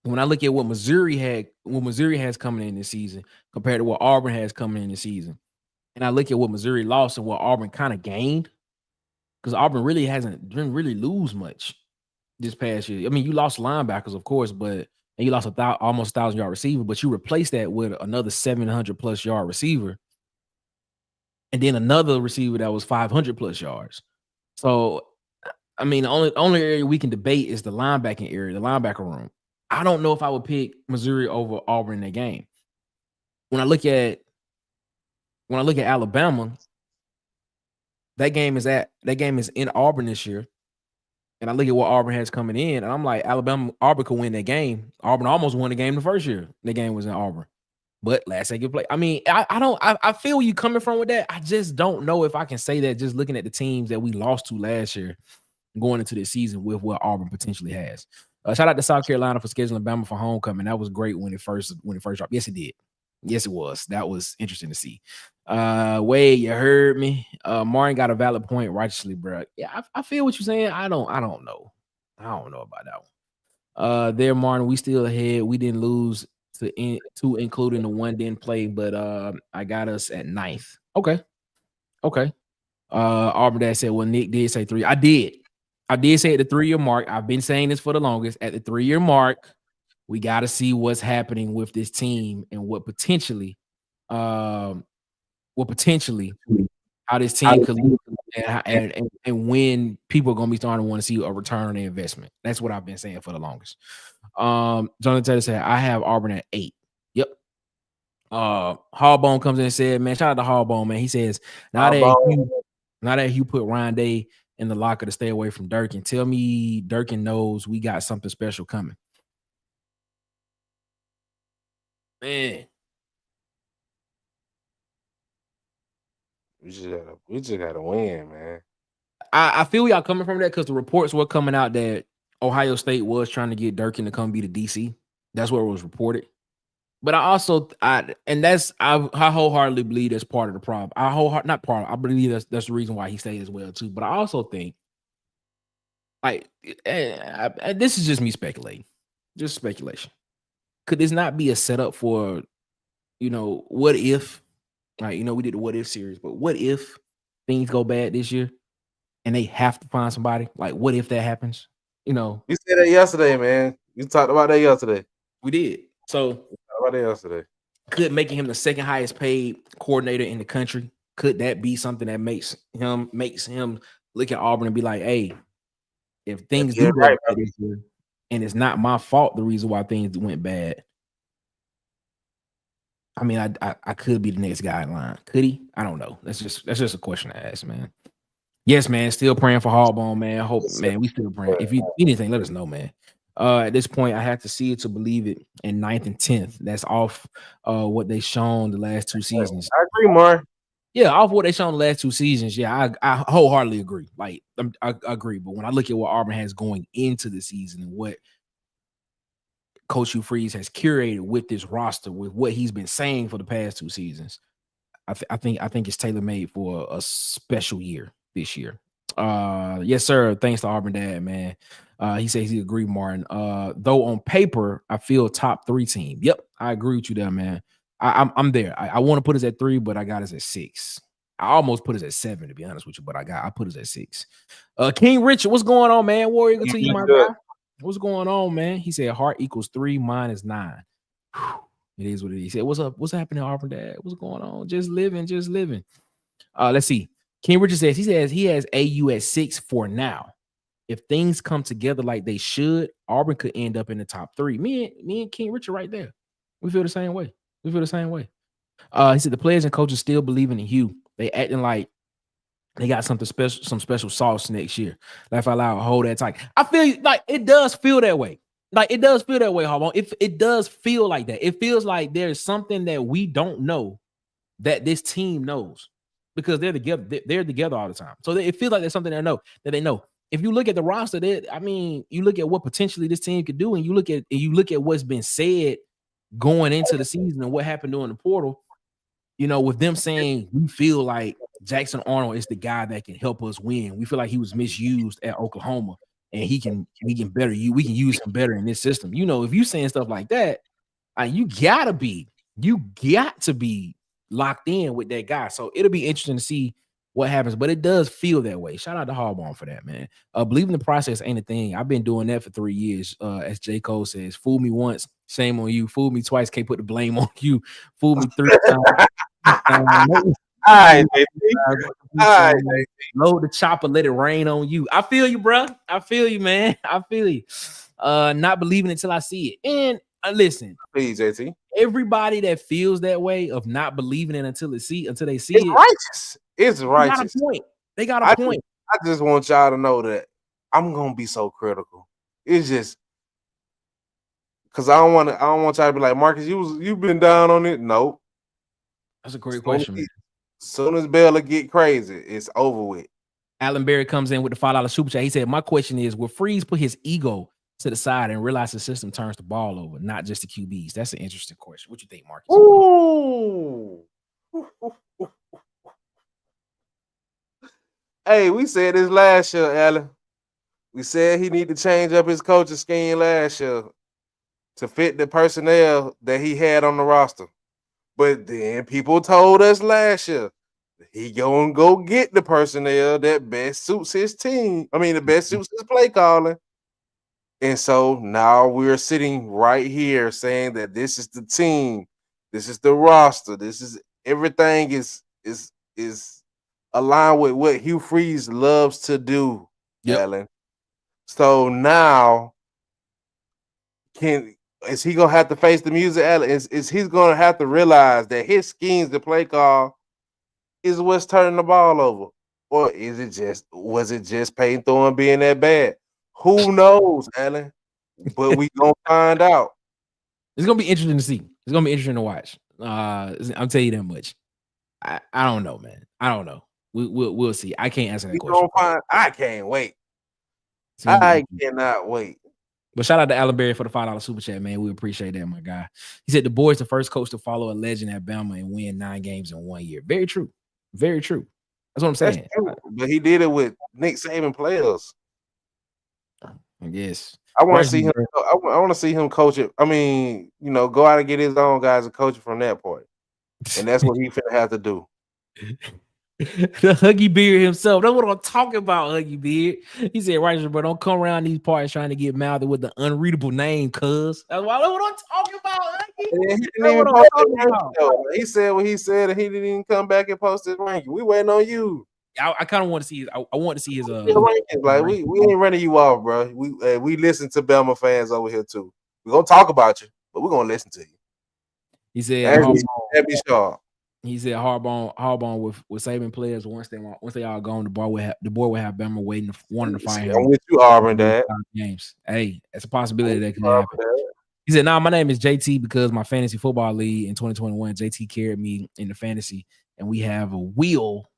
When I look at what Missouri has coming in this season compared to what Auburn has coming in this season, and I look at what Missouri lost and what Auburn kind of gained, because Auburn really didn't really lose much this past year. I mean, you lost linebackers, of course, and you lost almost 1,000-yard receiver, but you replaced that with another 700+ yard receiver, and then another receiver that was 500+ yards. So, I mean, the only area we can debate is the linebacking area, the linebacker room. I don't know if I would pick Missouri over Auburn in that game. When I look at Alabama, that game is in Auburn this year. And I look at what Auburn has coming in, and I'm like, Auburn could win that game. Auburn almost won the game the first year. The game was in Auburn. But last second play. I mean, I feel where you coming from with that. I just don't know if I can say that just looking at the teams that we lost to last year going into this season with what Auburn potentially has. Shout out to South Carolina for scheduling Bama for homecoming. That was great when it first dropped. Yes, it did. Yes, it was. That was interesting to see. Wade, you heard me. Martin got a valid point righteously, bro. Yeah, I feel what you're saying. I don't know. I don't know about that one. There, Martin, we still ahead. We didn't lose to including the one didn't play, but I got us at 9th. Okay. Auburn Dad said, well, Nick did say 3. I did say at the 3-year mark. I've been saying this for the longest. At the 3-year mark, we got to see what's happening with this team and what potentially how this team could lead and when people are going to be starting to want to see a return on their investment. That's what I've been saying for the longest. Jonathan Taylor said, I have Auburn at 8. Yep. Hardbone comes in and said, man, shout out to Hardbone, man. He says, now that Hugh put Ryan Day in the locker to stay away from Durkin, tell me Durkin knows we got something special coming. Man. We just gotta win, man. I feel y'all coming from that because the reports were coming out that Ohio State was trying to get Durkin to come be the DC. That's what was reported. But I wholeheartedly believe that's part of the problem. I believe that's the reason why he stayed as well too. But I also think, this is just me speculating, just speculation. Could this not be a setup for, what if? We did the what if series, but what if things go bad this year and they have to find somebody? Like, what if that happens? We said that yesterday, man. We talked about that yesterday. We did. So we talked about that yesterday. Could making him the second highest paid coordinator in the country, could that be something that makes him look at Auburn and be like, hey, if things do go bad this year, and it's not my fault the reason why things went bad. I mean, I could be the next guy in line. Could he? I don't know. That's just a question to ask, man. Yes, man. Still praying for Hardball, man. I hope, man, we still praying. If you need anything, let us know, man. At this point, I have to see it to believe it in 9th and 10th. That's off what they shown the last 2 seasons. I agree, Mark. Yeah, off what they shown the last 2 seasons. Yeah, I wholeheartedly agree. Like, I agree. But when I look at what Auburn has going into the season and what Coach Hugh Freeze has curated with this roster, with what he's been saying for the past 2 seasons, I think it's tailor-made for a special year this year. Yes, sir. Thanks to Auburn Dad, man. He says he agreed, Martin. Though on paper, I feel top 3 team. Yep, I agree with you there, man. I'm there. I want to put us at 3, but I got us at 6. I almost put us at 7, to be honest with you, but I put us at 6. King Richard, what's going on, man? Warrior, go to you, my guy. What's going on, man? He said heart equals 3, mine is 9. Whew. It is what it is. He said, what's up? What's happening, Auburn Dad? What's going on? Just living. Let's see. King Richard says he has AU at 6 for now. If things come together like they should, Auburn could end up in the top 3. Me and King Richard right there. We feel the same way. He said the players and coaches still believing in Hugh. They acting like they got something special, some special sauce next year. Laugh out loud, hold that tight. I feel like it does feel that way. Harbon. It does feel like that. It feels like there's something that we don't know that this team knows because they're together. They're together all the time. So it feels like there's something they know. If you look at the roster, you look at what potentially this team could do, and you look at what's been said going into the season and what happened during the portal. With them saying we feel like Jackson Arnold is the guy that can help us win. We feel like he was misused at Oklahoma, and we can use him better in this system. If you saying stuff like that, you got to be locked in with that guy. So it'll be interesting to see what happens, but it does feel that way. Shout out to Harbaugh for that, man. Believing the process ain't a thing. I've been doing that for 3 years. As J. Cole says, fool me once, shame on you. Fool me twice, can't put the blame on you. Fool me 3 times. All right, load the chopper, let it rain on you. I feel you, bro. I feel you, man. I feel you. Not believing until I see it. And listen, please, JT. Everybody that feels that way of not believing it until they see it's it, righteous. It's righteous. They got a point. I just want y'all to know that I'm gonna be so critical. It's just because I don't want y'all to be like, Marcus, you've been down on it. Nope. That's a great question, man. As soon as Bella get crazy, it's over with. Alan Berry comes in with the $5 super chat. He said, my question is, will Freeze put his ego to the side and realize the system turns the ball over, not just the QBs? That's an interesting question. What you think, Marcus? Ooh. Hey, we said this last year, Alan. We said he need to change up his coaching scheme last year to fit the personnel that he had on the roster. But then people told us last year he gonna go get the personnel that best suits his team. I mean, the best suits his play calling. And so now we're sitting right here saying that this is the team, this is the roster, this is everything is aligned with what Hugh Freeze loves to do, Alan. So now is he gonna have to face the music, Alan? Is he's gonna have to realize that his schemes to play call is what's turning the ball over? Or was it just Peyton Thorne being that bad? Who knows, Alan? But we gonna find out. It's gonna be interesting to see. It's gonna be interesting to watch. I'll tell you that much. I don't know, man. I don't know. We'll see. I can't answer that question. I can't wait. I cannot wait. But shout out to Alan Berry for the $5 super chat, man. We appreciate that, my guy. He said the boy's the first coach to follow a legend at Bama and win 9 games in 1 year. Very true. Very true. That's what I'm saying. But he did it with Nick Saban players. I guess. I want to see him. I want to see him coach it. I mean, go out and get his own guys and coach it from that point. And that's what he finna have to do. The Huggy Beard himself. That's what I'm talking about, Huggy Beard. He said, right, bro, don't come around these parts trying to get mouthed with the unreadable name, cuz. That's what I'm talking about, Huggy. He said what he said, and he didn't even come back and post his ranking. We waiting on you. I kind of want to see his. I want to see his. Rankings. Like we ain't running you off, bro. We listen to Bama fans over here too. We're gonna talk about you, but we're gonna listen to you. He said, be sharp. He said Harbaugh with saving players once they all gone, the board will have Bama wanting to find him. I'm with you, Auburn, Dad. Games. Hey, that's a possibility that could happen. He said, my name is JT because my fantasy football league in 2021, JT carried me in the fantasy, and we have a wheel,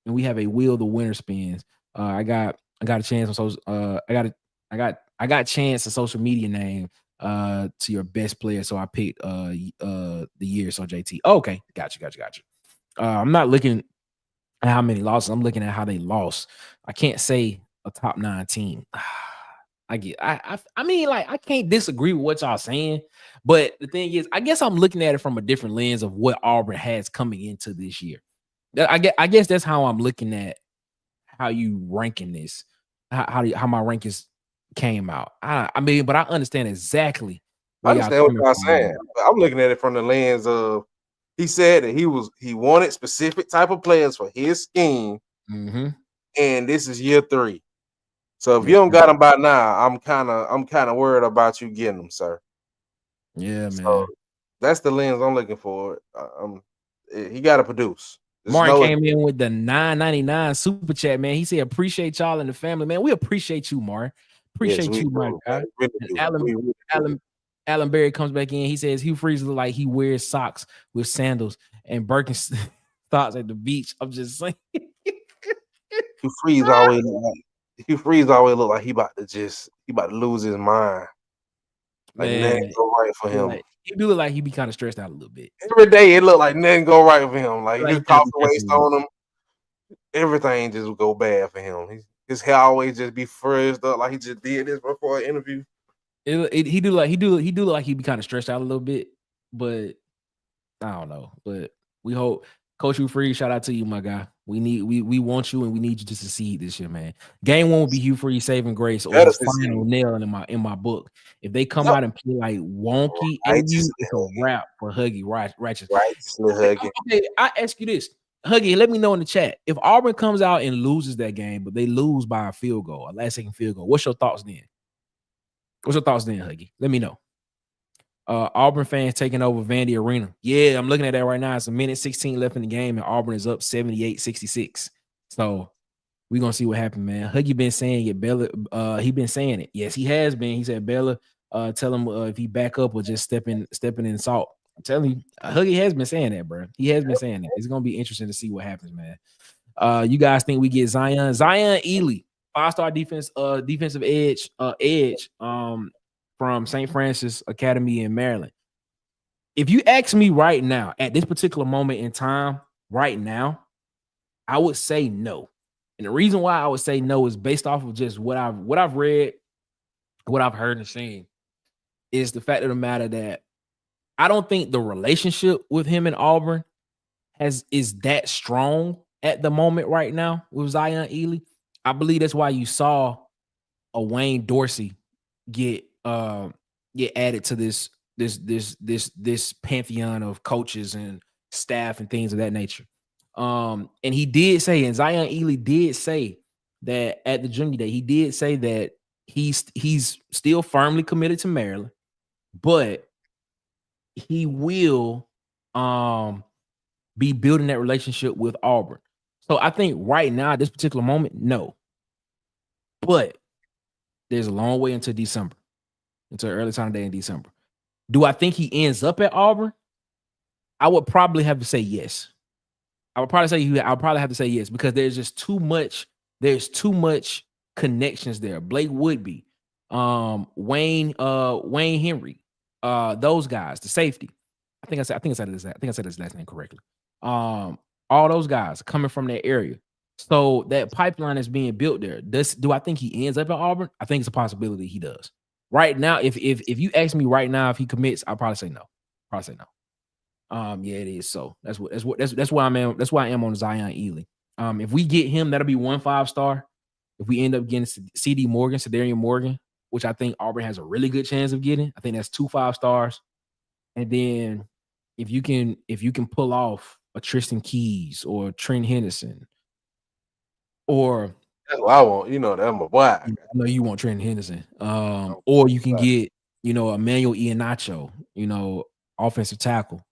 the winner spins. I got a chance on social. I got chance a social media name to your best player, so I picked the year. So JT. Okay, got you. I'm not looking at how many losses. I'm looking at how they lost. I can't say a top 9 team. I mean, like, I can't disagree with what y'all saying, but the thing is, I guess I'm looking at it from a different lens of what Auburn has coming into this year. I guess that's how I'm looking at how you ranking this, how my rankings came out. I mean, but I understand exactly. I understand what y'all saying. I'm looking at it from the lens of he said that he wanted specific type of players for his scheme, and this is year 3. So if you don't got them by now, I'm kind of worried about you getting them, sir. Yeah, man. So that's the lens I'm looking for. He got to produce. Martin came in with the $9.99 super chat, man. He said, appreciate y'all and the family, man. We appreciate you, Martin. Appreciate you, my guy. Alan Berry comes back in. He says Hugh Freeze looks like he wears socks with sandals and Birkenstocks at the beach. I'm just saying. Hugh Freeze always look like he about to lose his mind. Like nothing go right for him. He do look like he be kind of stressed out a little bit. Every day it look like nothing go right for him. Like his coffee waste on him. Everything just go bad for him. His hair always just be frizzed up like he just did this before an interview. He do look like he be kind of stressed out a little bit, but I don't know. But we hope Coach Hugh Freeze, shout out to you, my guy. We want you and we need you to succeed this year, man. Game 1 will be Hugh Freeze saving grace or Better his succeed. final nail in my book. If they come Yep. out and play like wonky Right. AU, it's a wrap for Huggy Righteous. Righteously Huggy. Okay, I ask you this. Huggy, let me know in the chat. If Auburn comes out and loses that game, but they lose by a field goal, a last-second field goal, what's your thoughts then? Huggy? Let me know. Auburn fans taking over Vandy Arena. Yeah, I'm looking at that right now. It's a minute 16 left in the game, and Auburn is up 78-66. So we're gonna see what happens, man. Huggy been saying it. Bella, he been saying it. Yes, he has been. He said Bella, tell him if he back up or just stepping in salt. I'm telling you, Huggy has been saying that, bro. He has been saying that. It's gonna be interesting to see what happens, man. You guys think we get Zion Ely, 5-star defensive edge from St. Francis Academy in Maryland. If you ask me right now, at this particular moment in time, right now, I would say no. And the reason why I would say no is based off of just what I've read, what I've heard and seen, is the fact of the matter that I don't think the relationship with him and Auburn is that strong at the moment right now with Zion Ely. I believe that's why you saw a Wayne Dorsey get added to this pantheon of coaches and staff and things of that nature. And he did say, and Zion Ely did say that at the junior day, he did say that he's still firmly committed to Maryland, but he will be building that relationship with Auburn. So I think right now, at this particular moment, no. But there's a long way until December, until early time day in December. Do I think he ends up at Auburn? I would probably have to say yes. I would probably have to say yes because there's just too much. There's too much connections there. Blake Woodby, Wayne Henry, those guys, the safety. I think I said his last name correctly. All those guys coming from that area. So that pipeline is being built there. Do I think he ends up at Auburn? I think it's a possibility he does. Right now, if you ask me right now if he commits, I'll probably say no. Yeah, it is. So that's why I'm in. That's why I am on Zion Ely. If we get him, that'll be 1 5-star. If we end up getting Cedarian Morgan, which I think Auburn has a really good chance of getting, I think that's 2 5-stars. And then if you can pull off a Tristan Keys or Trent Henderson, or that's what I want. You know, that's my boy. I know you want Trent Henderson. Or you can get, Emmanuel Iheanacho, offensive tackle.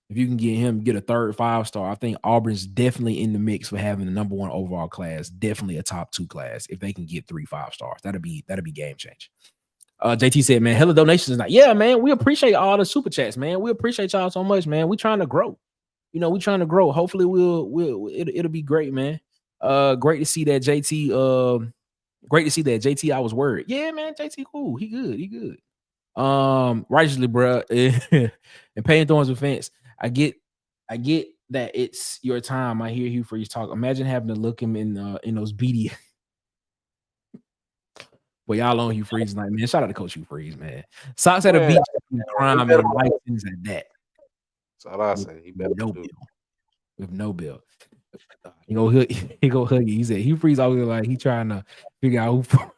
If you can get him, get a 3rd 5-star, I think Auburn's definitely in the mix for having the number 1 overall class, definitely a top 2 class. If they can get 3 5-stars, that'd be game changer. JT said, man, hella donations tonight. Yeah, man, we appreciate all the super chats, man. We appreciate y'all so much, man. We trying to grow. We trying to grow. Hopefully it'll be great, man. Great to see that JT. Great to see that JT. I was worried. Yeah, man, JT cool. He good. Righteously, bro. And paying Thorns offense. I get that it's your time. I hear Hugh Freeze talk. Imagine having to look him in those beady. Well, y'all on Hugh Freeze tonight, man. Shout out to Coach Hugh Freeze, man. Socks at a beach, crime and license at that. That's all I say. He better no do. bill. With no bill. He go hug you. He said Hugh Freeze always like he trying to figure out who.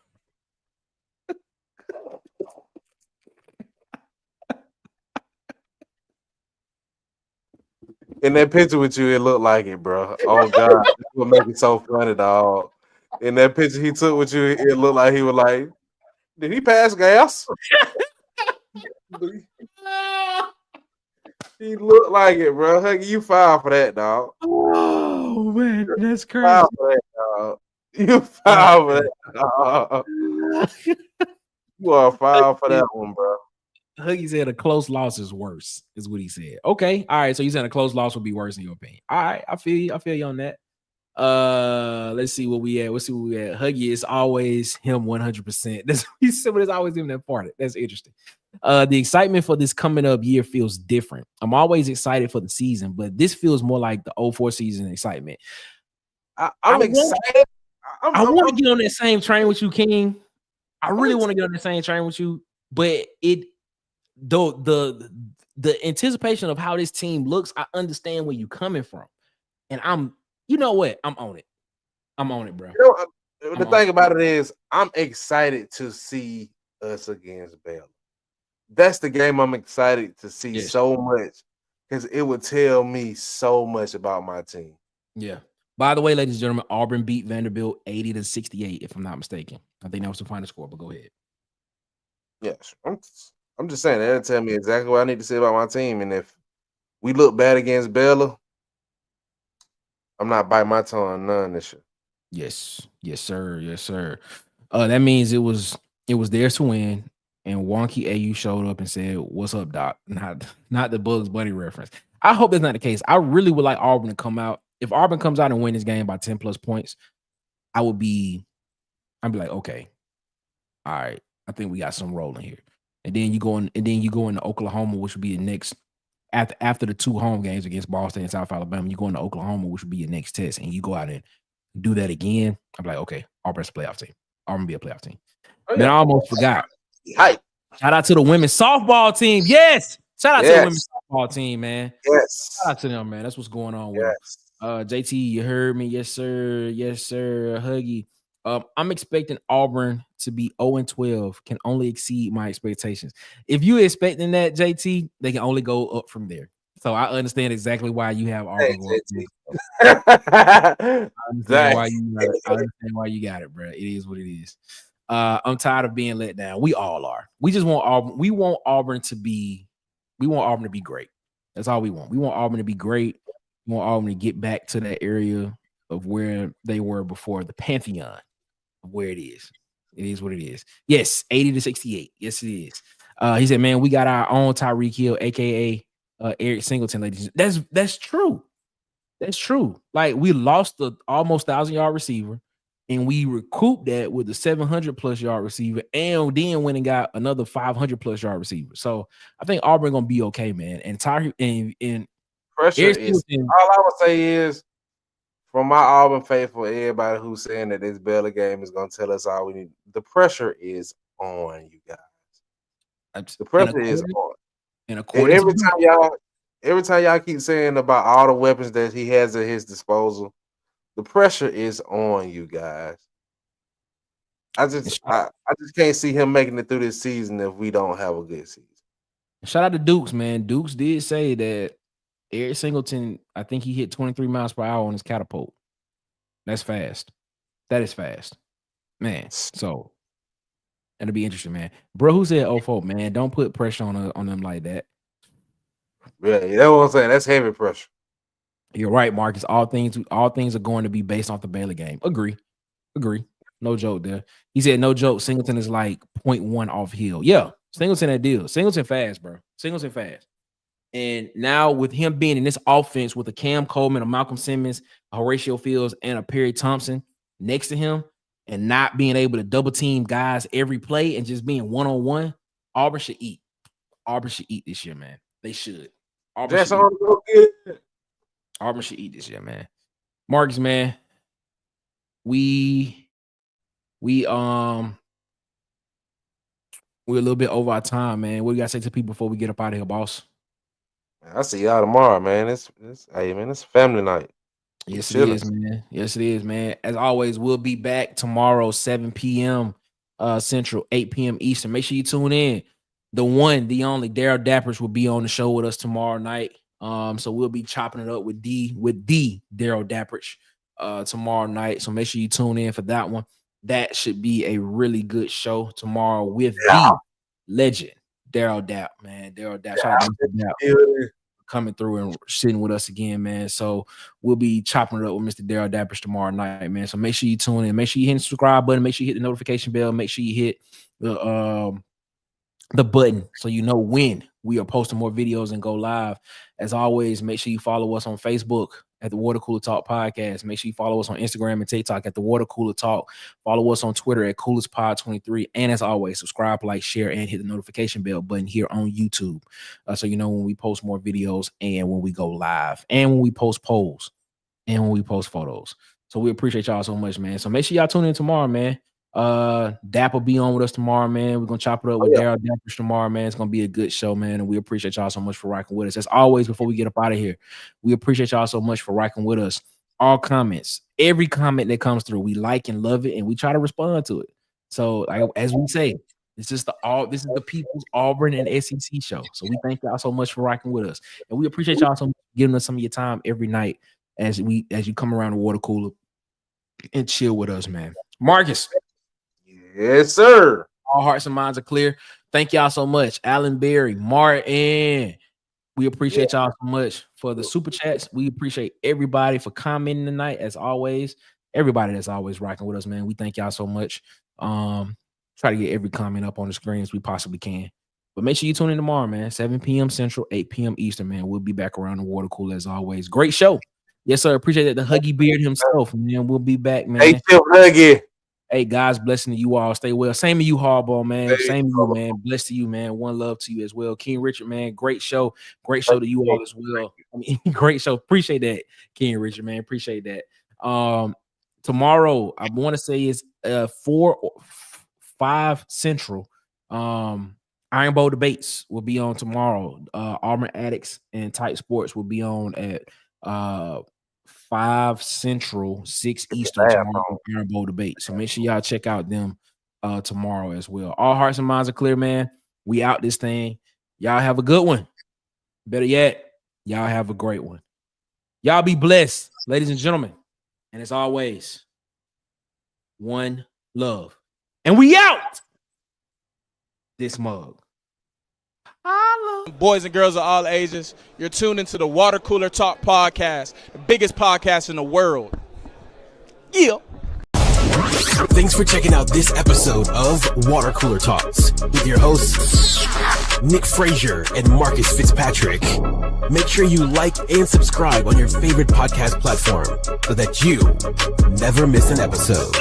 In that picture with you, it looked like it, bro. Oh God, that's what make it so funny, dog. In that picture he took with you, it looked like he was like, did he pass gas? He looked like it, bro. Huggy, you foul for that, dog. Oh man, that's crazy. Foul for that, dog. You foul for that, dog. You are foul for that one, bro. Huggy said a close loss is worse, is what he said. Okay. All right. So you said a close loss would be worse in your opinion. All right. I feel you. I feel you on that. Let's see what we at. Huggy is always him 100%. That's he said, but it's always him that part. That's interesting. The excitement for this coming up year feels different. I'm always excited for the season, but this feels more like the 04 season excitement. I'm excited. I want to get on that same train with you, King. I really want to get on the same train with you, but the anticipation of how this team looks, I understand where you're coming from, and I'm You know what? I'm on it. I'm on it, bro. You know, the thing about it is, I'm excited to see us against Baylor. That's the game I'm excited to see so much because it would tell me so much about my team. Yeah. By the way, ladies and gentlemen, Auburn beat Vanderbilt 80-68, if I'm not mistaken. I think that was the final score, but go ahead. Yes, I'm just saying that'll tell me exactly what I need to say about my team. And if we look bad against Baylor, I'm not biting my tongue on none this year. Yes, sir. Yes, sir. That means it was theirs to win. And Wonky AU showed up and said, "What's up, Doc?" Not the Bugs Bunny reference. I hope that's not the case. I really would like Auburn to come out. If Auburn comes out and win this game by 10 plus points, I'd be like, okay, all right, I think we got some rolling here. And then you go into Oklahoma, which would be the next after the 2 home games against Ball State and South Alabama. You go into Oklahoma, which would be your next test, and you go out and do that again. I'm like, okay, Auburn's a playoff team. Auburn be a playoff team. Then I almost forgot. Hype. Shout out to the women's softball team. Yes. Shout out to the women's softball team, man. Yes. Shout out to them, man. That's what's going on with them. JT, you heard me. Yes, sir. Yes, sir. Huggy. I'm expecting Auburn to be 0-12, can only exceed my expectations. If you're expecting that, JT, they can only go up from there. So I understand exactly why you have Auburn going. I understand why you got it, bro. It is what it is. I'm tired of being let down. We all are. We just want Auburn. We want Auburn to be great. That's all we want. We want Auburn to be great. We want Auburn to get back to that area of where they were before, the pantheon of where it is. It is what it is. Yes, 80-68. Yes, it is. He said, man, we got our own Tyreek Hill, aka Eric Singleton, ladies. That's true. That's true. Like, we lost the almost 1,000-yard receiver, and we recouped that with the 700+ yard receiver, and then went and got another 500+ yard receiver. So I think Auburn gonna be okay, man. And Tyreek and pressure is all I would say is, from my Auburn faithful, everybody who's saying that this Baylor game is gonna tell us all we need. The pressure is on, you guys. The pressure is on. And every time y'all keep saying about all the weapons that he has at his disposal, the pressure is on you guys. I just can't see him making it through this season if we don't have a good season. Shout out to Dukes, man. Dukes did say that Eric Singleton, I think he hit 23 miles per hour on his catapult. That's fast. That is fast, man. So that'll be interesting, man. Bro, who said 04, man? Don't put pressure on them like that. Yeah, that's what I'm saying. That's heavy pressure. You're right, Marcus. All things are going to be based off the Baylor game. Agree. No joke there. He said, no joke. Singleton is like 0.1 off Hill. Yeah, Singleton that deal. Singleton fast, bro. Singleton fast. And now with him being in this offense with a Cam Coleman, a Malcolm Simmons, a Horatio Fields, and a Perry Thompson next to him, and not being able to double team guys every play and just being one-on-one, Auburn should eat. Auburn should eat this year, man. They should. Auburn should eat this year, man. Marcus, man, we're a little bit over our time, man. What do you gotta say to people before we get up out of here, boss? I'll see y'all tomorrow, man. It's family night. Yes, it is, man. Yes, it is, man. As always, we'll be back tomorrow, 7 p.m. Central, 8 p.m. Eastern. Make sure you tune in. The one, the only, Daryl Dappers will be on the show with us tomorrow night. So we'll be chopping it up with the Daryl Dappers tomorrow night. So make sure you tune in for that one. That should be a really good show tomorrow with the legend Daryl Dapp, man. Daryl Dapp, shout out to Dapp coming through and sitting with us again, man. So we'll be chopping it up with Mr. Daryl Dappers tomorrow night, man. So make sure you tune in. Make sure you hit the subscribe button. Make sure you hit the notification bell. Make sure you hit the button so you know when we are posting more videos and go live. As always, make sure you follow us on Facebook at the Water Cooler Talk Podcast. Make sure you follow us on Instagram and TikTok at the Water Cooler Talk. Follow us on Twitter at CoolersPod23. And as always, subscribe, like, share, and hit the notification bell button here on YouTube. So you know when we post more videos and when we go live and when we post polls and when we post photos. So we appreciate y'all so much, man. So make sure y'all tune in tomorrow, man. Dap will be on with us tomorrow, man. We're gonna chop it up with Daryl Dappers tomorrow, man. It's gonna be a good show, man. And we appreciate y'all so much for rocking with us. As always, before we get up out of here, we appreciate y'all so much for rocking with us all comments. Every comment that comes through, we like and love it, and we try to respond to it. So, like, as we say, this is the people's Auburn and SEC show. So we thank y'all so much for rocking with us, and we appreciate y'all so much for giving us some of your time every night as you come around the water cooler and chill with us, man. Marcus, yes, sir. All hearts and minds are clear. Thank y'all so much, Alan Berry, Martin. We appreciate y'all so much for the super chats. We appreciate everybody for commenting tonight, as always. Everybody that's always rocking with us, man. We thank y'all so much. Try to get every comment up on the screen as we possibly can. But make sure you tune in tomorrow, man. 7 p.m. Central, 8 p.m. Eastern, man. We'll be back around the water cooler as always. Great show. Yes, sir. Appreciate it. The Huggy Beard himself, man. We'll be back, man. Hey, Phil Huggy. Hey, God's blessing to you all. Stay well. Same to you, Hardball, man. Hey, same to you, man. Bless to you, man. One love to you as well. King Richard, man. Great show. Great show to you all as well. I mean, great show. Appreciate that, King Richard, man. Appreciate that. Tomorrow, I want to say is 4 or 5 Central. Iron Bowl debates will be on tomorrow. Auburn Addicts and Tight Sports will be on at 5 Central, 6 Eastern tomorrow. Iron Bowl debate. So make sure y'all check out them tomorrow as well. All hearts and minds are clear, man. We out this thing. Y'all have a good one. Better yet, y'all have a great one. Y'all be blessed, ladies and gentlemen. And as always, one love. And we out this mug. Boys and girls of all ages, you're tuned into the Water Cooler Talk podcast, the biggest podcast in the world. Yeah. Thanks for checking out this episode of Water Cooler Talks with your hosts, Nick Frazier and Marcus Fitzpatrick. Make sure you like and subscribe on your favorite podcast platform so that you never miss an episode.